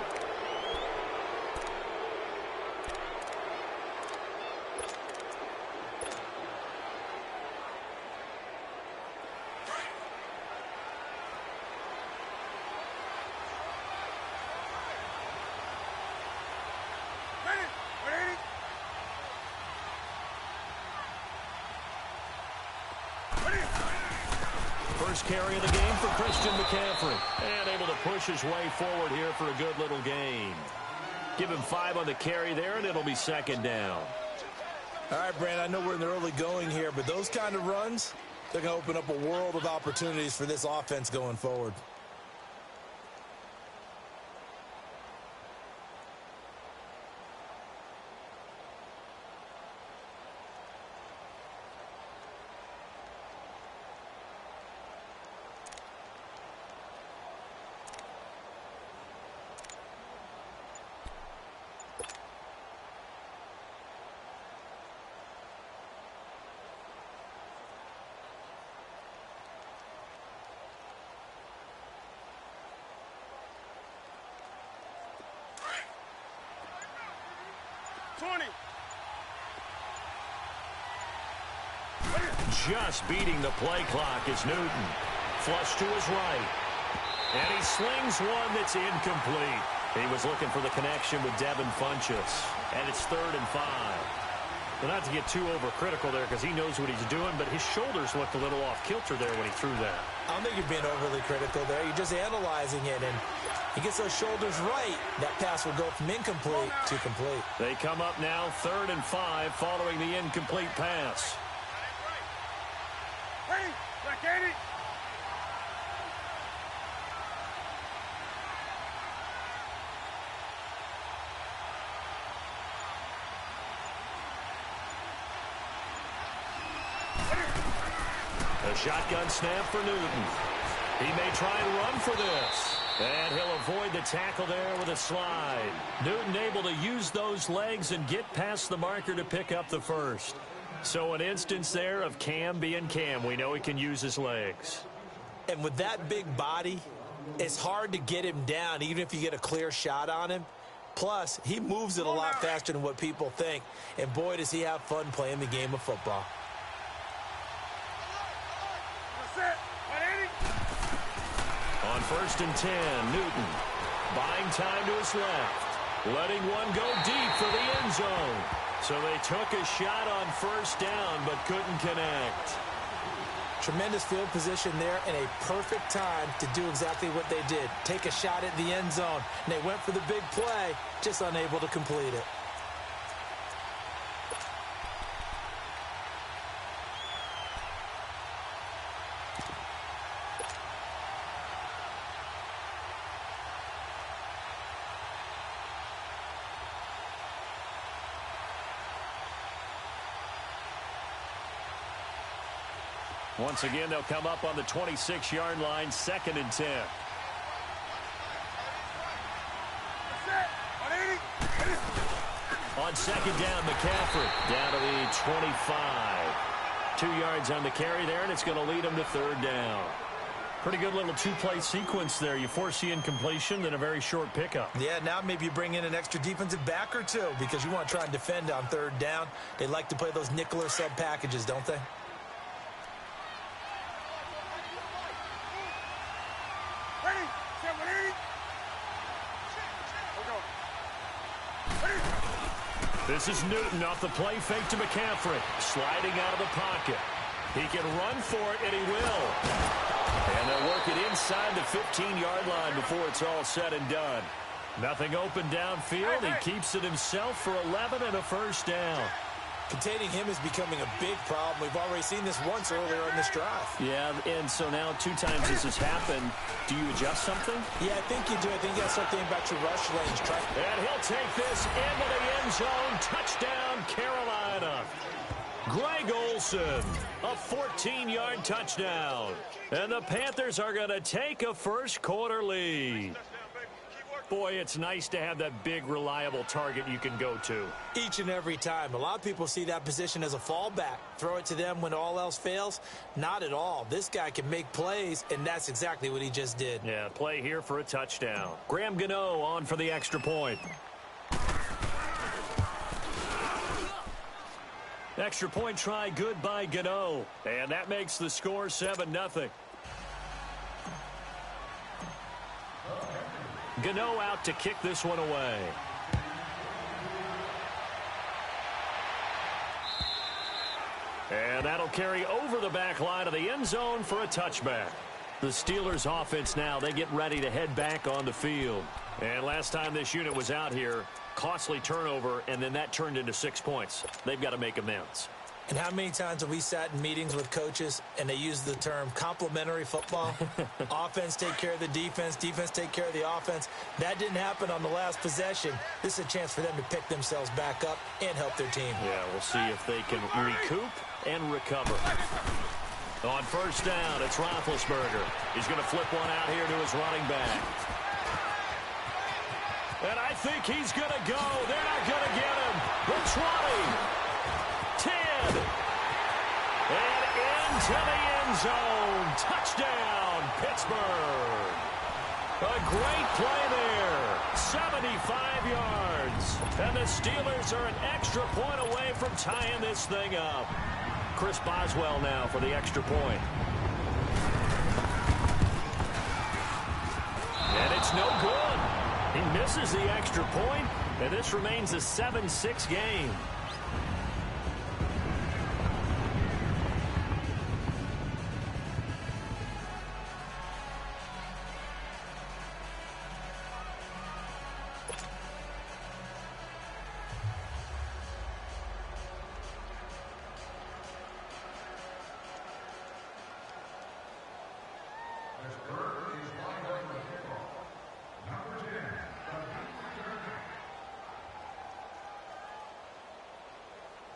First carry of the game for Christian McCaffrey. And able to push his way forward here for a good little gain. Give him 5 on the carry there, and it'll be second down. All right, Brand, I know we're in the early going here, but those kind of runs, they're going to open up a world of opportunities for this offense going forward. Just beating the play clock is Newton. Flush to his right. And he slings one that's incomplete. He was looking for the connection with Devin Funchess. And it's 3rd and 5. Well, not to get too overcritical there because he knows what he's doing, but his shoulders looked a little off kilter there when he threw that. I don't think you're being overly critical there. You're just analyzing it, and he gets those shoulders right. That pass will go from incomplete to complete. They come up now 3rd and 5 following the incomplete pass. Hey, Katie. A shotgun snap for Newton. He may try and run for this. And he'll avoid the tackle there with a slide. Newton able to use those legs and get past the marker to pick up the first. So an instance there of Cam being Cam. We know he can use his legs. And with that big body, it's hard to get him down, even if you get a clear shot on him. Plus, he moves it a lot faster than what people think. And boy, does he have fun playing the game of football. On 1st and 10, Newton buying time to his left. Letting one go deep for the end zone. So they took a shot on first down, but couldn't connect. Tremendous field position there and a perfect time to do exactly what they did. Take a shot at the end zone. And they went for the big play, just unable to complete it. Once again, they'll come up on the 26-yard line, 2nd and 10. On 2nd down, McCaffrey down to the 25. 2 yards on the carry there, and it's going to lead them to 3rd down. Pretty good little two-play sequence there. You force the incompletion, then a very short pickup. Yeah, now maybe you bring in an extra defensive back or two because you want to try and defend on 3rd down. They like to play those nickel or sub packages, don't they? This is Newton off the play fake to McCaffrey. Sliding out of the pocket. He can run for it, and he will. And they'll work it inside the 15-yard line before it's all said and done. Nothing open downfield. He keeps it himself for 11 and a first down. Containing him is becoming a big problem. We've already seen this once earlier in this drive. Yeah, and so now 2 times this has happened. Do you adjust something? Yeah, I think you do. I think you got to start thinking about your rush lanes. And he'll take this into the end zone. Touchdown, Carolina. Greg Olsen, a 14-yard touchdown. And the Panthers are going to take a first-quarter lead. Boy, it's nice to have that big, reliable target you can go to. Each and every time. A lot of people see that position as a fallback. Throw it to them when all else fails. Not at all. This guy can make plays, and that's exactly what he just did. Yeah, play here for a touchdown. Graham Gano on for the extra point. Extra point try good by Gano. And that makes the score 7-0. Gano out to kick this one away. And that'll carry over the back line of the end zone for a touchback. The Steelers offense now, they get ready to head back on the field. And last time this unit was out here, costly turnover, and then that turned into 6 points. They've got to make amends. And how many times have we sat in meetings with coaches and they use the term complementary football? Offense take care of the defense, defense take care of the offense. That didn't happen on the last possession. This is a chance for them to pick themselves back up and help their team. Yeah, we'll see if they can recoup and recover. On first down, it's Roethlisberger. He's going to flip one out here to his running back. And I think he's going to go. They're not going to get him. The 20. 10. And into the end zone. Touchdown, Pittsburgh. A great play there. 75 yards. And the Steelers are an extra point away from tying this thing up. Chris Boswell now for the extra point. And it's no good. He misses the extra point, and this remains a 7-6 game.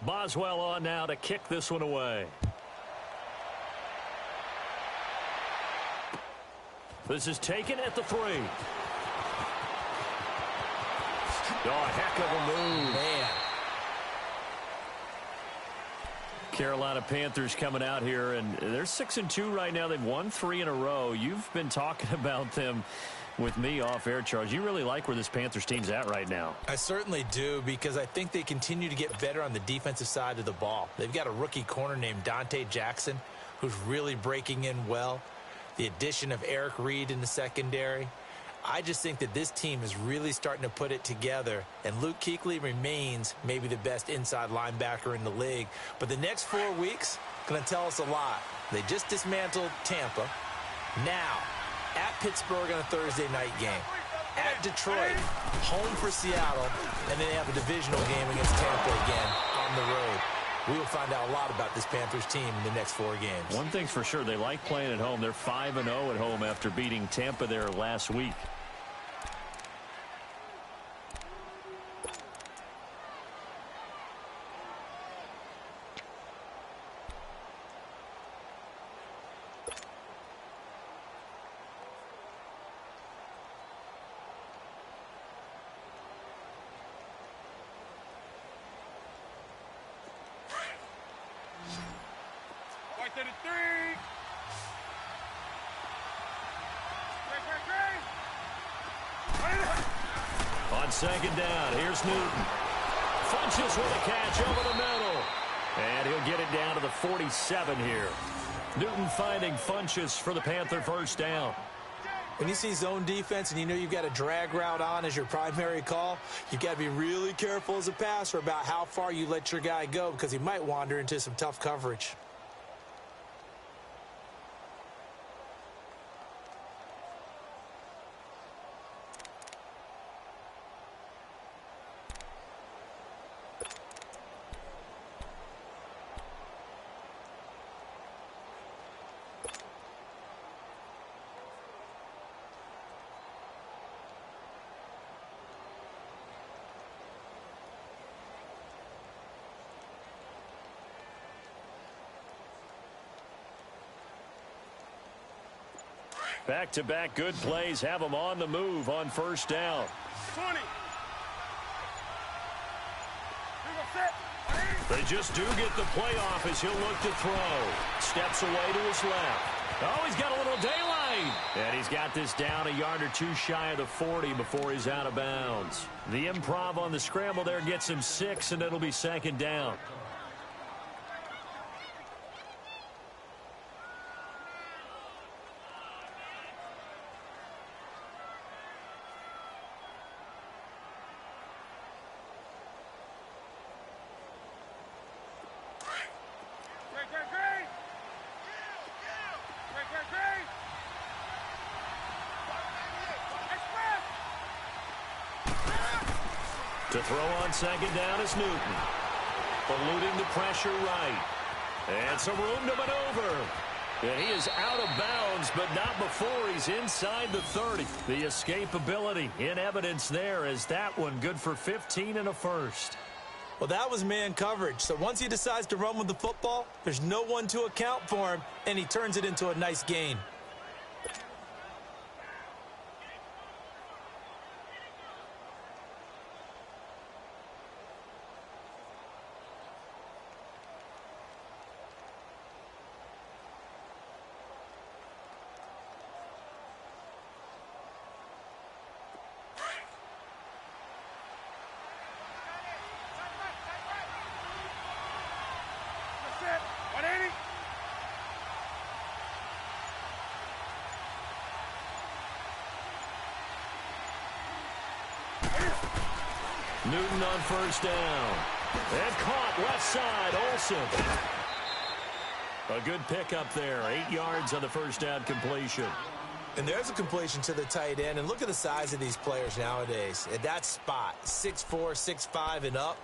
Boswell on now to kick this one away. This is taken at the 3. Oh, heck of a move. Man. Carolina Panthers coming out here, and they're 6-2 right now. They've won 3 in a row. You've been talking about them with me off air, Charles. You really like where this Panthers team's at right now. I certainly do, because I think they continue to get better on the defensive side of the ball. They've got a rookie corner named Dante Jackson who's really breaking in well. The addition of Eric Reed in the secondary. I just think that this team is really starting to put it together, and Luke Kuechly remains maybe the best inside linebacker in the league. But the next 4 weeks going to tell us a lot. They just dismantled Tampa. Now, at Pittsburgh on a Thursday night game. At Detroit, home for Seattle, and then they have a divisional game against Tampa again on the road. We will find out a lot about this Panthers team in the next 4 games. One thing's for sure, they like playing at home. They're 5-0 at home after beating Tampa there last week. Right to the 3. On second down, here's Newton. Funches with a catch over the middle. And he'll get it down to the 47 here. Newton finding Funches for the Panther first down. When you see zone defense and you know you've got a drag route on as your primary call, you've got to be really careful as a passer about how far you let your guy go because he might wander into some tough coverage. Back-to-back good plays have them on the move on first down. 20. They just do get the play off as he'll look to throw. Steps away to his left. Oh, he's got a little daylight. And he's got this down a yard or two shy of the 40 before he's out of bounds. The improv on the scramble there gets him 6, and it'll be second down. To throw on second down is Newton. Eluding the pressure right. And some room to maneuver. And he is out of bounds, but not before he's inside the 30. The escapability in evidence there as that one good for 15 and a first. Well, that was man coverage. So once he decides to run with the football, there's no one to account for him, and he turns it into a nice gain. Newton on first down. And caught left side, Olsen. A good pickup there. 8 yards on the first down completion. And there's a completion to the tight end. And look at the size of these players nowadays. At that spot, 6'4", 6'5", and up.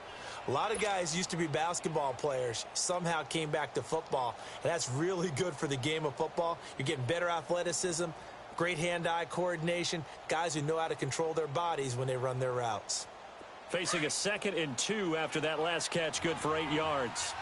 A lot of guys used to be basketball players, somehow came back to football. And that's really good for the game of football. You're getting better athleticism, great hand-eye coordination, guys who know how to control their bodies when they run their routes. Facing a 2nd and 2 after that last catch, good for 8 yards.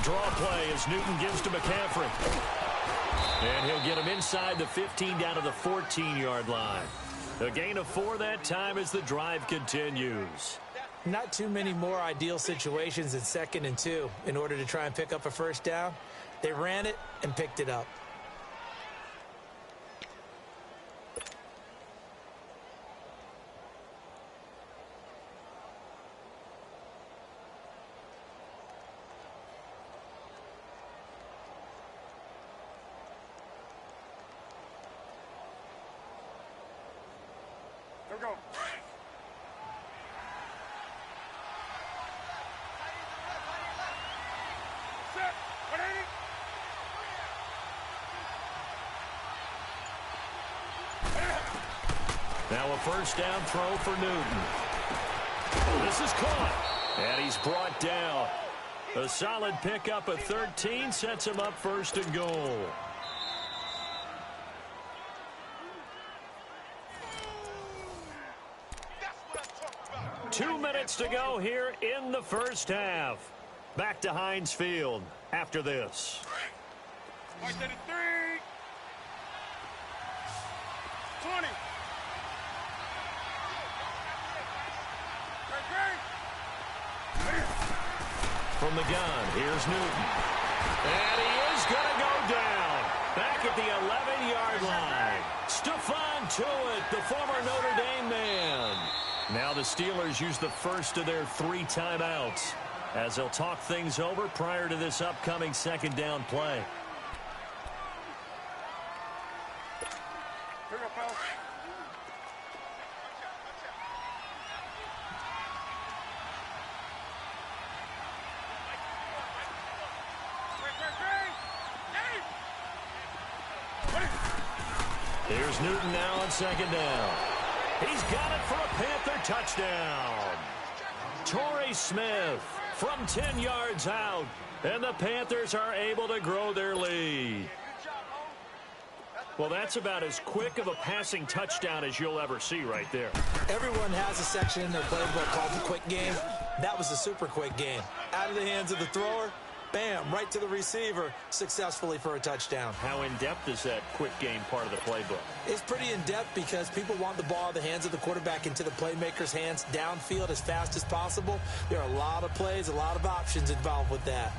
Draw play as Newton gives to McCaffrey. And he'll get him inside the 15 down to the 14-yard line. A gain of 4 that time as the drive continues. Not too many more ideal situations in 2nd and 2 in order to try and pick up a first down. They ran it and picked it up. Here we go. Set. 180. Now a first down throw for Newton. This is caught, and he's brought down. A solid pickup of 13 sets him up first and goal. That's what I'm talking about. 2 minutes to go here in the first half. Back to Heinz Field after this. Right to the 3. 20. From the gun, here's Newton. And he is going to go down. Back at the 11-yard line. Stephon Tuitt, the former Notre Dame man. Now the Steelers use the first of their 3 timeouts as they'll talk things over prior to this upcoming second down play. Here we go, fellas. Here's Newton now on second down. He's got it for a Panther touchdown. Torrey Smith from 10 yards out, and the Panthers are able to grow their lead. Well, that's about as quick of a passing touchdown as you'll ever see right there. Everyone has a section in their playbook called the quick game. That was a super quick game. Out of the hands of the thrower, bam, right to the receiver, successfully for a touchdown. How in-depth is that quick game part of the playbook? It's pretty in-depth because people want the ball in the hands of the quarterback into the playmaker's hands downfield as fast as possible. There are a lot of plays, a lot of options involved with that.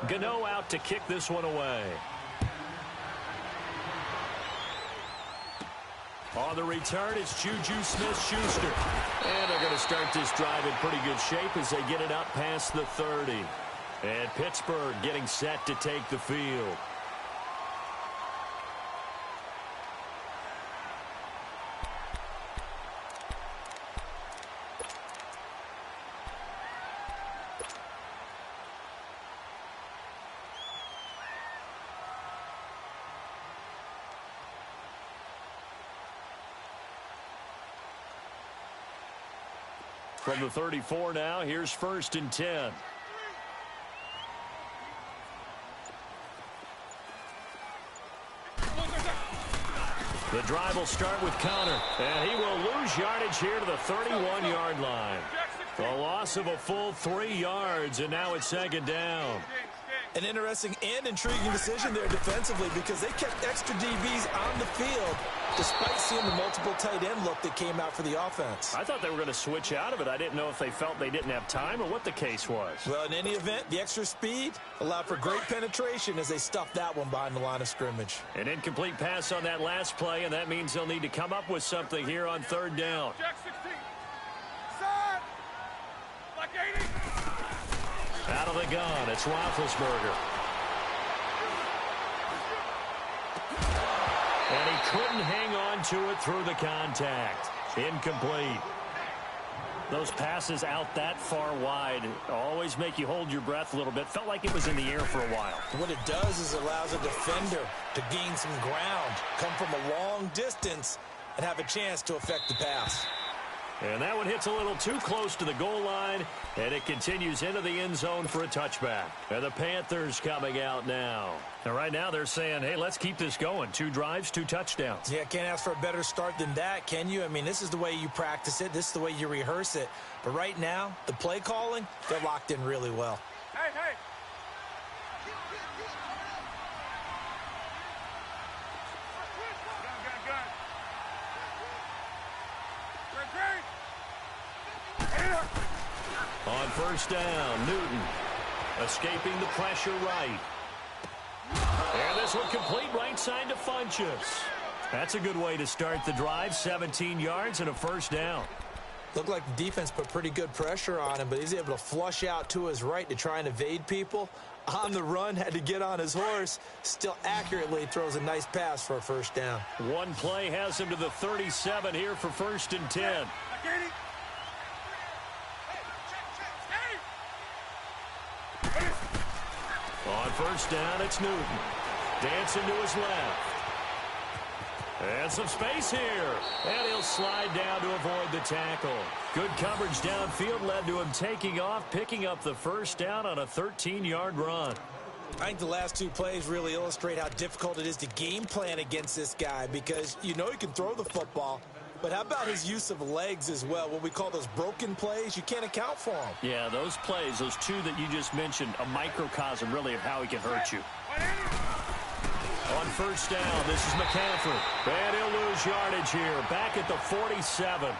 Gano out to kick this one away. On the return, it's Juju Smith-Schuster. And they're going to start this drive in pretty good shape as they get it up past the 30. And Pittsburgh getting set to take the field. From the 34 now, here's 1st and 10. The drive will start with Conner, and he will lose yardage here to the 31-yard line. A loss of a full 3 yards, and now it's second down. An interesting and intriguing decision there defensively because they kept extra DBs on the field despite seeing the multiple tight end look that came out for the offense. I thought they were going to switch out of it. I didn't know if they felt they didn't have time or what the case was. Well, in any event, the extra speed allowed for great penetration as they stuffed that one behind the line of scrimmage. An incomplete pass on that last play, and that means they'll need to come up with something here on 3rd down. Jack 16. Side. Like 80. Out of the gun, it's Roethlisberger. And he couldn't hang on to it through the contact. Incomplete. Those passes out that far wide always make you hold your breath a little bit. Felt like it was in the air for a while. What it does is it allows a defender to gain some ground, come from a long distance, and have a chance to affect the pass. And that one hits a little too close to the goal line, and it continues into the end zone for a touchback. And the Panthers coming out now. And right now they're saying, hey, let's keep this going. 2 drives, 2 touchdowns. Yeah, can't ask for a better start than that, can you? I mean, this is the way you practice it. This is the way you rehearse it. But right now, the play calling, they're locked in really well. Hey, hey. On 1st down, Newton escaping the pressure right. And this one complete right side to Funchess. That's a good way to start the drive. 17 yards and a 1st down. Looked like the defense put pretty good pressure on him, but he's able to flush out to his right to try and evade people. On the run, had to get on his horse. Still accurately throws a nice pass for a first down. One play has him to the 37 here for 1st and 10. On 1st down, it's Newton. Dancing to his left. And some space here. And he'll slide down to avoid the tackle. Good coverage downfield led to him taking off, picking up the first down on a 13-yard run. I think the last two plays really illustrate how difficult it is to game plan against this guy because you know he can throw the football, but how about his use of legs as well? What we call those broken plays, you can't account for them. Yeah, those plays, those two that you just mentioned, a microcosm really of how he can hurt you. On 1st down, this is McCaffrey. And he'll lose yardage here, back at the 47.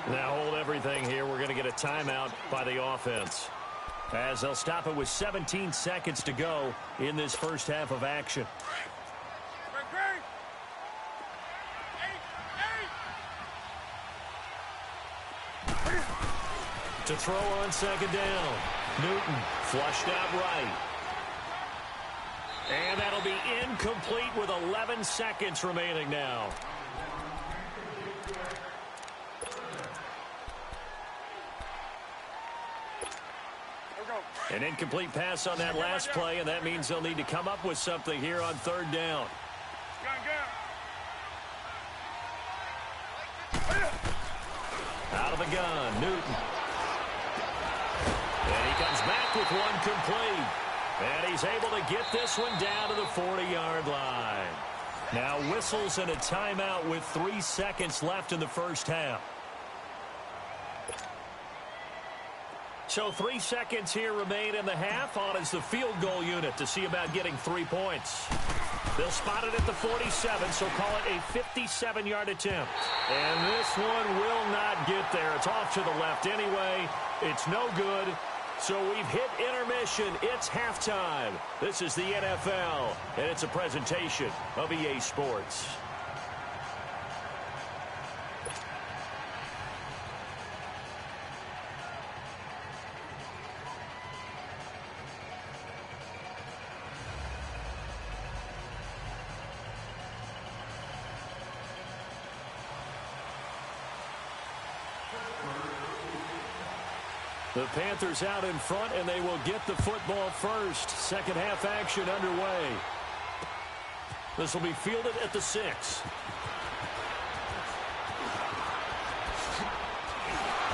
Now hold everything here. We're going to get a timeout by the offense, as they'll stop it with 17 seconds to go in this first half of action. To throw on 2nd down. Newton flushed out right. And that'll be incomplete with 11 seconds remaining now. An incomplete pass on that last play, and that means they'll need to come up with something here on 3rd down. Out of the gun, Newton. And he comes back with one complete. And he's able to get this one down to the 40-yard line. Now whistles and a timeout with 3 seconds left in the first half. So 3 seconds here remain in the half. On is the field goal unit to see about getting 3 points. They'll spot it at the 47, so call it a 57-yard attempt. And this one will not get there. It's off to the left anyway. It's no good. So we've hit intermission. It's halftime. This is the NFL, and it's a presentation of EA Sports. The Panthers out in front, and they will get the football first. Second half action underway. This will be fielded at the 6.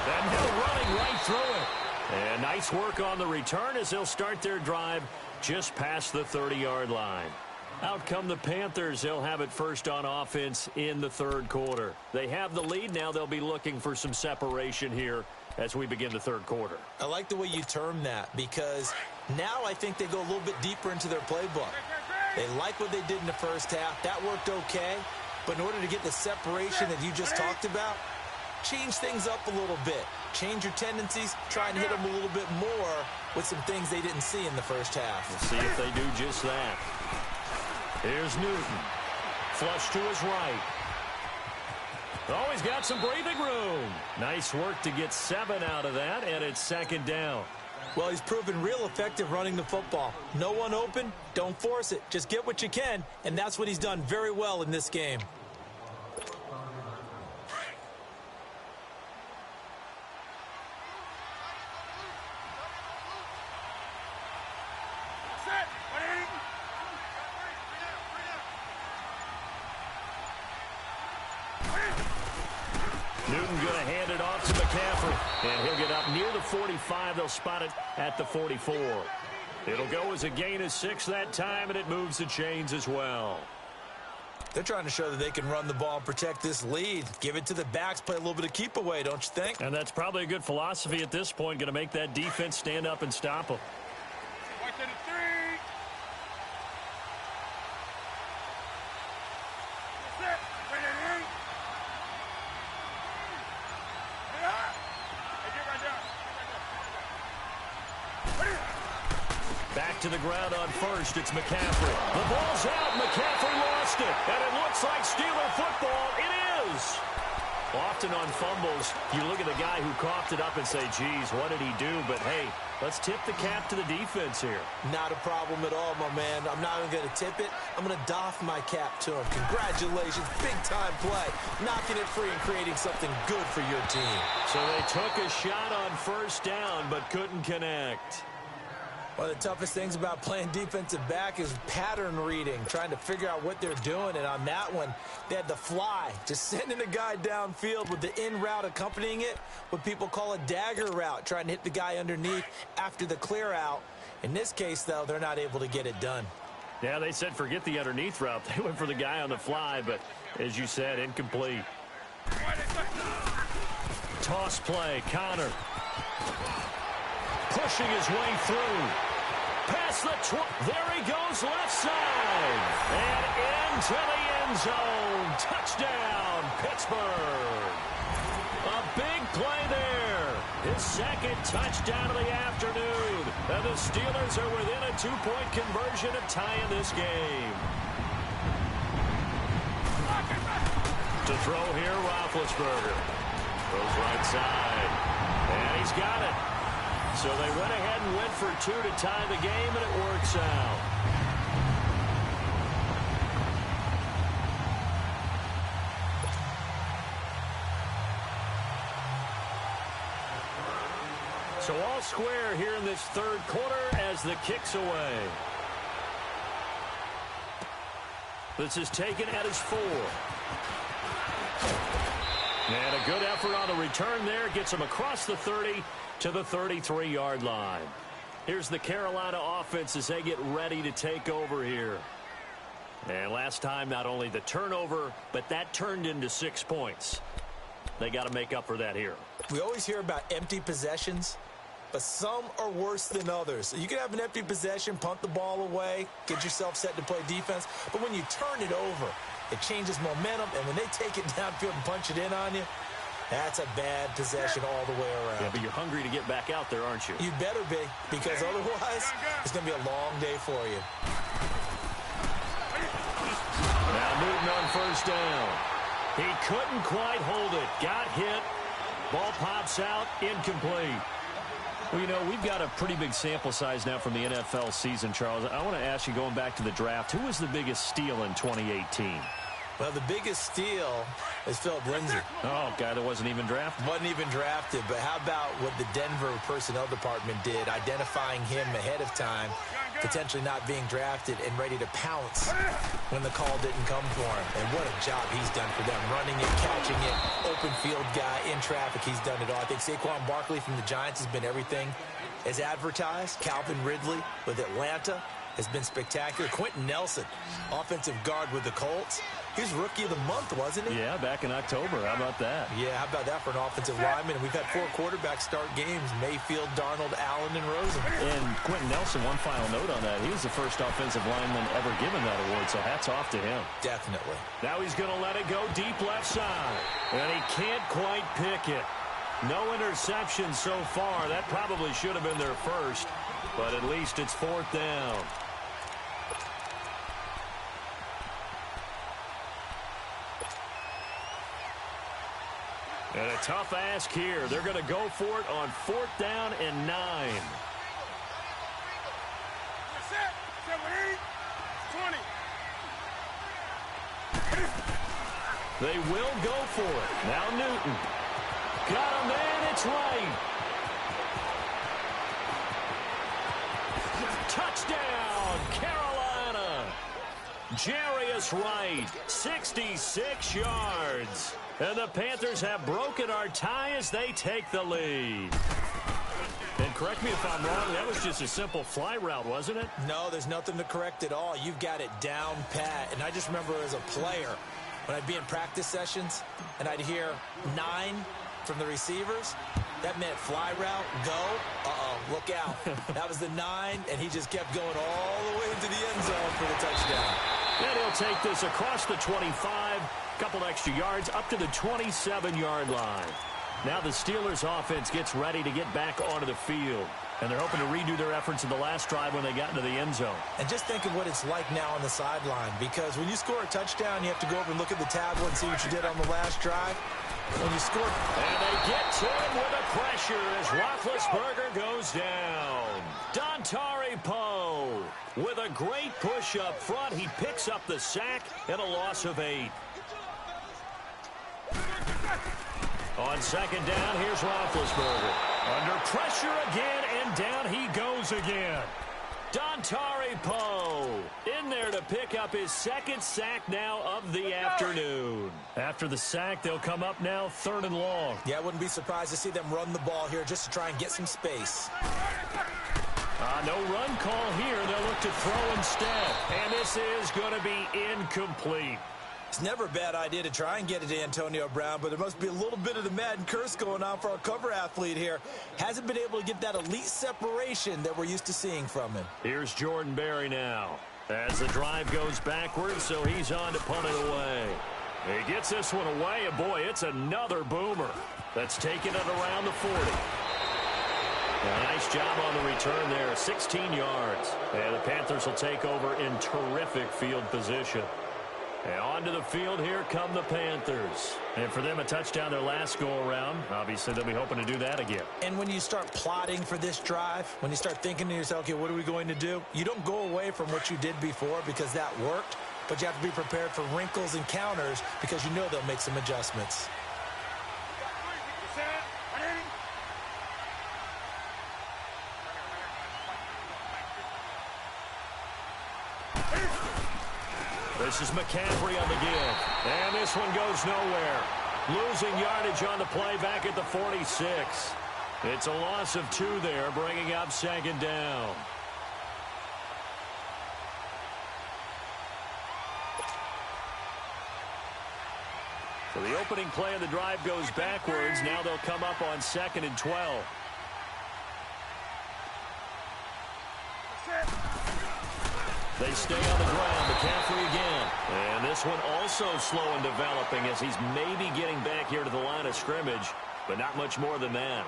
And Hill running right through it. And nice work on the return as they'll start their drive just past the 30-yard line. Out come the Panthers. They'll have it first on offense in the 3rd quarter. They have the lead. Now they'll be looking for some separation here as we begin the 3rd quarter. I like the way you term that because now I think they go a little bit deeper into their playbook. They like what they did in the first half. That worked okay. But in order to get the separation that you just talked about, change things up a little bit. Change your tendencies. Try and hit them a little bit more with some things they didn't see in the first half. We'll see if they do just that. Here's Newton. Flush to his right. Oh, he's got some breathing room. Nice work to get 7 out of that, and it's 2nd down. Well, he's proven real effective running the football. No one open, don't force it. Just get what you can, and that's what he's done very well in this game. Newton going to hand it off to McCaffrey. And he'll get up near the 45. They'll spot it at the 44. It'll go as a gain of 6 that time, and it moves the chains as well. They're trying to show that they can run the ball and protect this lead. Give it to the backs, play a little bit of keep away, don't you think? And that's probably a good philosophy at this point. Going to make that defense stand up and stop them. Back to the ground on first. It's McCaffrey. The ball's out. McCaffrey lost it. And it looks like Steeler football. It is. Often on fumbles, you look at the guy who coughed it up and say, geez, what did he do? But, hey, let's tip the cap to the defense here. Not a problem at all, my man. I'm not even going to tip it. I'm going to doff my cap to him. Congratulations. Big-time play. Knocking it free and creating something good for your team. So they took a shot on first down but couldn't connect. One of the toughest things about playing defensive back is pattern reading, trying to figure out what they're doing. And on that one, they had the fly, just sending a guy downfield with the in route accompanying it, what people call a dagger route, trying to hit the guy underneath after the clear out. In this case, though, they're not able to get it done. Yeah, they said forget the underneath route. They went for the guy on the fly, but as you said, incomplete. Toss play, Connor. Pushing his way through. Past the there he goes, left side. And into the end zone. Touchdown, Pittsburgh. A big play there. His second touchdown of the afternoon. And the Steelers are within a 2-point conversion of tying this game. To throw here, Roethlisberger. Goes right side. And he's got it. So they went ahead and went for 2 to tie the game, and it works out. So all square here in this third quarter as the kick's away. This is taken at his 4. And a good effort on the return there. Gets him across the 30 to the 33-yard line. Here's the Carolina offense as they get ready to take over here. And last time, not only the turnover, but that turned into 6 points. They got to make up for that here. We always hear about empty possessions, but some are worse than others. You can have an empty possession, punt the ball away, get yourself set to play defense, but when you turn it over, it changes momentum, and when they take it downfield and punch it in on you, that's a bad possession all the way around. Yeah, but you're hungry to get back out there, aren't you? You better be, because otherwise, it's going to be a long day for you. Now Newton on first down. He couldn't quite hold it. Got hit. Ball pops out. Incomplete. Well, you know, we've got a pretty big sample size now from the NFL season, Charles. I want to ask you, going back to the draft, who was the biggest steal in 2018? Well, the biggest steal is Philip Lindsay. Oh, guy that wasn't even drafted? Wasn't even drafted, but how about what the Denver personnel department did, identifying him ahead of time, potentially not being drafted and ready to pounce when the call didn't come for him. And what a job he's done for them, running it, catching it, open field guy, in traffic, he's done it all. I think Saquon Barkley from the Giants has been everything as advertised. Calvin Ridley with Atlanta has been spectacular. Quentin Nelson, offensive guard with the Colts. He was Rookie of the Month, wasn't he? Yeah, back in October. How about that? Yeah, how about that for an offensive lineman? And we've had 4 quarterbacks start games: Mayfield, Darnold, Allen, and Rosen. And Quentin Nelson, one final note on that. He was the first offensive lineman ever given that award, so hats off to him. Definitely. Now he's going to let it go deep left side. And he can't quite pick it. No interception so far. That probably should have been their first, but at least it's 4th down. And a tough ask here. They're going to go for it on 4th down and 9. 20. They will go for it. Now Newton. Got him, and it's right. Touchdown, Carolina. Jarius Wright, 66 yards. And the Panthers have broken our tie as they take the lead. And correct me if I'm wrong, that was just a simple fly route, wasn't it? No, there's nothing to correct at all. You've got it down pat. And I just remember as a player, when I'd be in practice sessions and I'd hear 9 from the receivers, that meant fly route, go, look out. That was the 9, and he just kept going all the way into the end zone for the touchdown. And he'll take this across the 25, couple extra yards, up to the 27-yard line. Now the Steelers offense gets ready to get back onto the field. And they're hoping to redo their efforts in the last drive when they got into the end zone. And just think of what it's like now on the sideline, because when you score a touchdown, you have to go over and look at the tablet and see what you did on the last drive. When you score. And they get to him with the pressure as Roethlisberger goes down. Dontari Poe with a great push up front. He picks up the sack and a loss of 8. On second down, here's Roethlisberger. Under pressure again, and down he goes again. Dontari Poe in there to pick up his second sack now of the afternoon. After the sack, they'll come up now 3rd and long. Yeah, I wouldn't be surprised to see them run the ball here just to try and get some space. No run call here. They'll look to throw instead. And this is going to be incomplete. It's never a bad idea to try and get it to Antonio Brown, but there must be a little bit of the Madden curse going on for our cover athlete here. Hasn't been able to get that elite separation that we're used to seeing from him. Here's Jordan Berry now as the drive goes backwards, so he's on to punt it away. He gets this one away, and boy, it's another boomer that's taken it around the 40. A nice job on the return there, 16 yards. And the Panthers will take over in terrific field position. And onto the field, here come the Panthers. And for them, a touchdown their last go-around. Obviously, they'll be hoping to do that again. And when you start plotting for this drive, when you start thinking to yourself, okay, what are we going to do? You don't go away from what you did before because that worked, but you have to be prepared for wrinkles and counters because you know they'll make some adjustments. This is McCaffrey on the give. And this one goes nowhere. Losing yardage on the play back at the 46. It's a loss of 2 there, bringing up 2nd down. So the opening play of the drive goes backwards. Now they'll come up on 2nd and 12. They stay on the ground. McCaffrey again. And this one also slow in developing as he's maybe getting back here to the line of scrimmage, but not much more than that.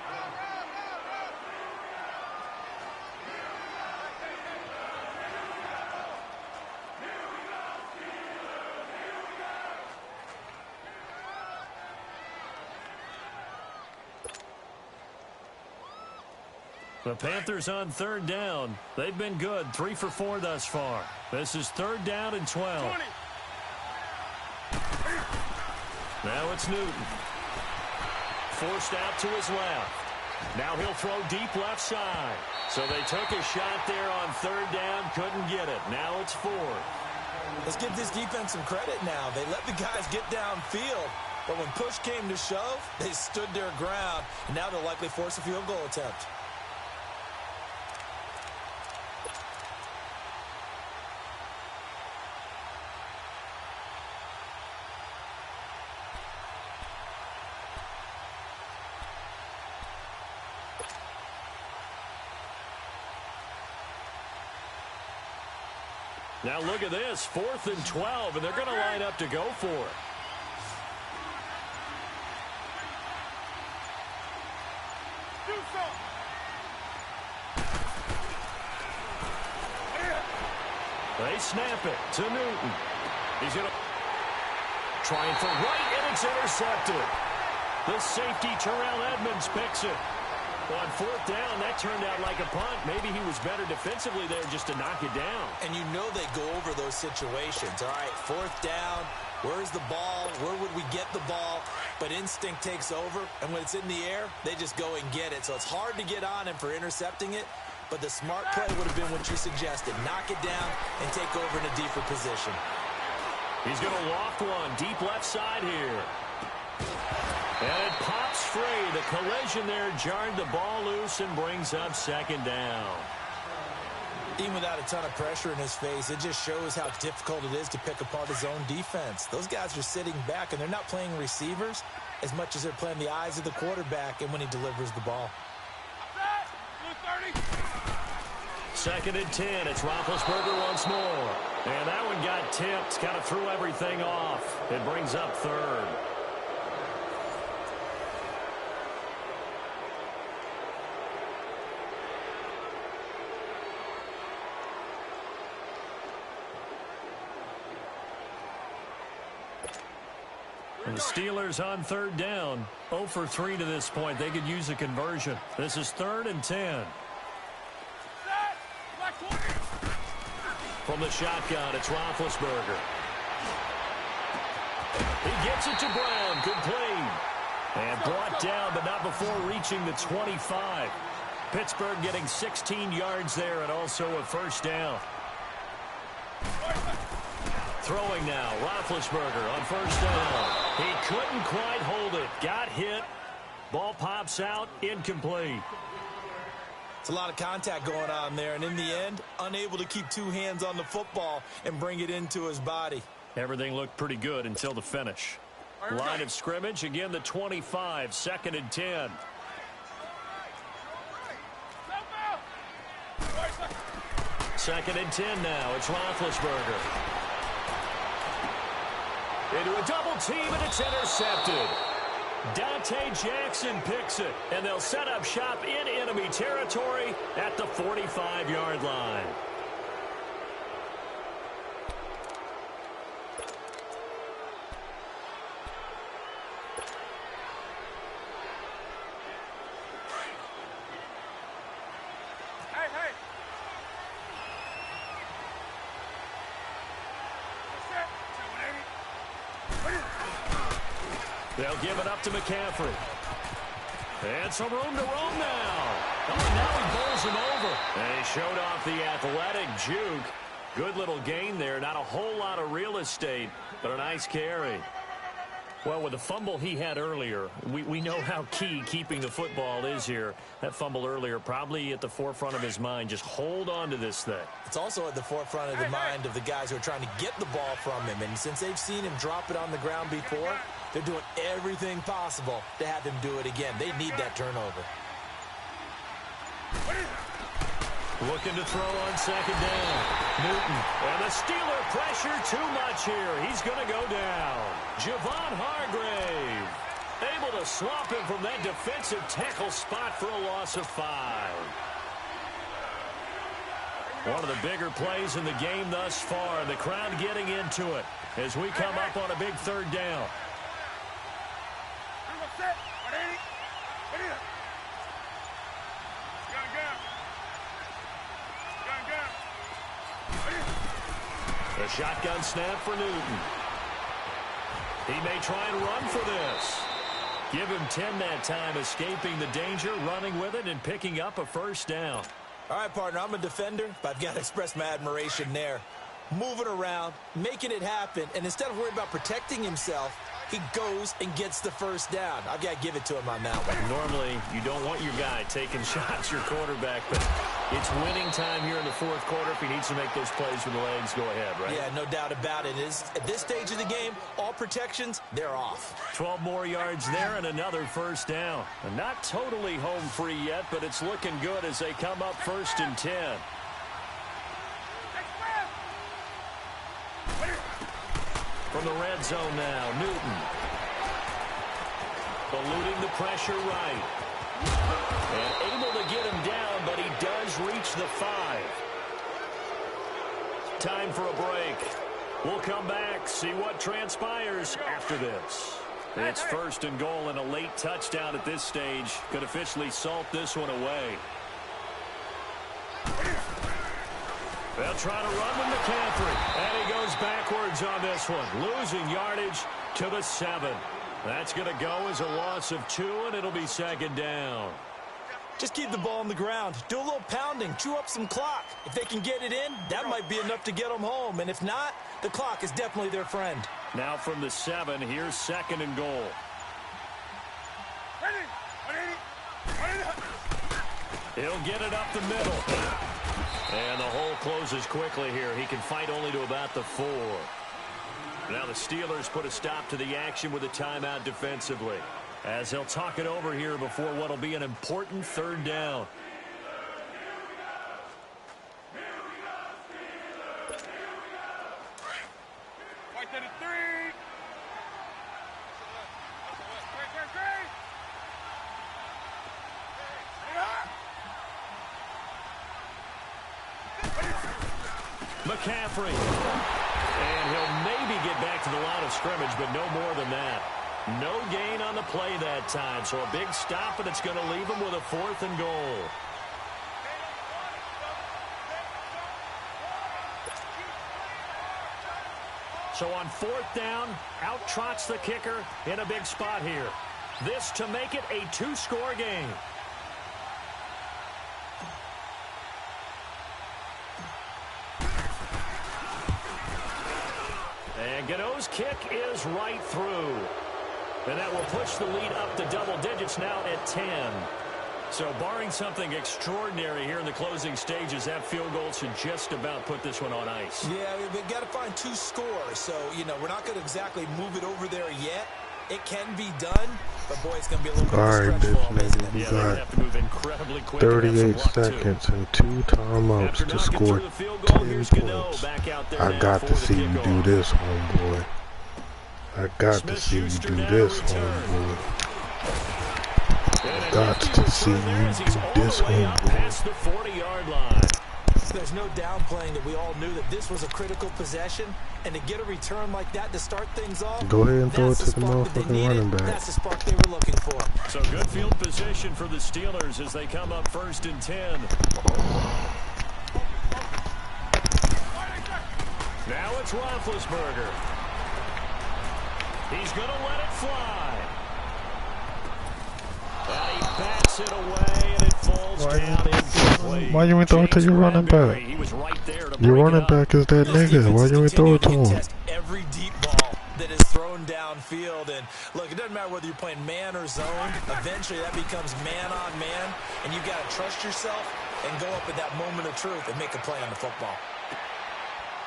The Panthers on 3rd down. They've been good, 3 for 4 thus far. This is 3rd down and 12. 20. Now it's Newton. Forced out to his left. Now he'll throw deep left side. So they took a shot there on 3rd down, couldn't get it. Now it's 4th. Let's give this defense some credit now. They let the guys get downfield, but when push came to shove, they stood their ground, and now they'll likely force a field goal attempt. Now look at this, 4th and 12, and they're going to line up to go for it. Do something. They snap it to Newton. He's going to trying for right, and it's intercepted. The safety, Terrell Edmonds, picks it. On 4th down, that turned out like a punt. Maybe he was better defensively there just to knock it down. And you know they go over those situations. All right, 4th down, where's the ball? Where would we get the ball? But instinct takes over, and when it's in the air, they just go and get it. So it's hard to get on him for intercepting it, but the smart play would have been what you suggested. Knock it down and take over in a deeper position. He's going to loft one deep left side here. And it pops free. The collision there jarred the ball loose and brings up 2nd down. Even without a ton of pressure in his face, it just shows how difficult it is to pick apart his own defense. Those guys are sitting back, and they're not playing receivers as much as they're playing the eyes of the quarterback and when he delivers the ball. 2nd and 10. It's Roethlisberger once more. And that one got tipped. Kind of threw everything off. It brings up 3rd. The Steelers on third down. 0 for 3 to this point. They could use a conversion. This is 3rd and 10. From the shotgun, it's Roethlisberger. He gets it to Brown. Good play. And brought down, but not before reaching the 25. Pittsburgh getting 16 yards there and also a first down. Throwing now, Roethlisberger on first down. He couldn't quite hold it. Got hit. Ball pops out, incomplete. It's a lot of contact going on there, and in the end, unable to keep two hands on the football and bring it into his body. Everything looked pretty good until the finish. Line of scrimmage, again the 25, 2nd and 10. Second and 10 now. It's Roethlisberger. Into a double team, and it's intercepted. Dante Jackson picks it, and they'll set up shop in enemy territory at the 45-yard line. They'll give it up to McCaffrey. And some room to roam now. Oh, now he bowls him over. And he showed off the athletic juke. Good little gain there. Not a whole lot of real estate, but a nice carry. Well, with the fumble he had earlier, we know how key keeping the football is here. That fumble earlier probably at the forefront of his mind. Just hold on to this thing. It's also at the forefront of the mind of the guys who are trying to get the ball from him. And since they've seen him drop it on the ground before, they're doing everything possible to have him do it again. They need that turnover. Looking to throw on second down. Newton. And the Steeler pressure too much here. He's going to go down. Javon Hargrave able to swap him from that defensive tackle spot for a loss of 5. One of the bigger plays in the game thus far. The crowd getting into it as we come up on a big third down. The shotgun snap for Newton. He may try and run for this. Give him 10 that time, escaping the danger, running with it, and picking up a first down. All right, partner, I'm a defender, but I've got to express my admiration there. Moving around, making it happen, and instead of worrying about protecting himself, he goes and gets the first down. I've got to give it to him on that one. Normally, you don't want your guy taking shots, your quarterback, but it's winning time here in the fourth quarter. If he needs to make those plays with the legs, go ahead, right? Yeah, no doubt about it. At this stage of the game, all protections, they're off. 12 more yards there and another first down. And not totally home free yet, but it's looking good as they come up 1st and 10. From the red zone now, Newton. Eluding the pressure right. And able to get him down, but he does reach the 5. Time for a break. We'll come back, see what transpires after this. It's 1st and goal, and a late touchdown at this stage could officially salt this one away. They'll try to run with McCaffrey. And he goes backwards on this one. Losing yardage to the 7. That's going to go as a loss of 2, and it'll be 2nd down. Just keep the ball on the ground. Do a little pounding. Chew up some clock. If they can get it in, that might be enough to get them home. And if not, the clock is definitely their friend. Now from the 7, here's 2nd and goal. He'll get it up the middle. And the hole closes quickly here. He can fight only to about the 4. Now the Steelers put a stop to the action with a timeout defensively, as they'll talk it over here before what will be an important 3rd down. McCaffrey. And he'll maybe get back to the line of scrimmage, but no more than that. No gain on the play that time, so a big stop, and it's going to leave them with a 4th and goal. So on 4th down, out trots the kicker in a big spot here. This to make it a 2-score game. And Gano's kick is right through. And that will push the lead up to double digits now at 10. So barring something extraordinary here in the closing stages, that field goal should just about put this one on ice. Yeah, we've got to find 2 scores. So, you know, we're not going to exactly move it over there yet. It can be done, but boy, it's going to be a little bit of a stretch for them, isn't it? Yeah, they're going to have to move incredibly quick. 38 seconds and 2 timeouts to score 10 points. I got to see you do this, homeboy. I got to see you do this, homeboy. I got to see you do this, homeboy. The 40-yard line. There's no downplaying that we all knew that this was a critical possession, and to get a return like that to start things off, go ahead and throw it to the motherfucking running back. That's the spark they were looking for. So good field position for the Steelers as they come up 1st and 10. Now it's Roethlisberger. He's going to let it fly. And he bats it away, and it falls down incomplete. Why you ain't throw it to your running back? He was right there to your running back is that nigga. Why you ain't throw it to him? Every deep ball that is thrown downfield, and look, it doesn't matter whether you're playing man or zone. Eventually, that becomes man on man, and you got to trust yourself and go up at that moment of truth and make a play on the football.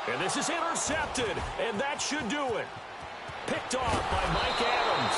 And this is intercepted, and that should do it. Picked off by Mike Adams.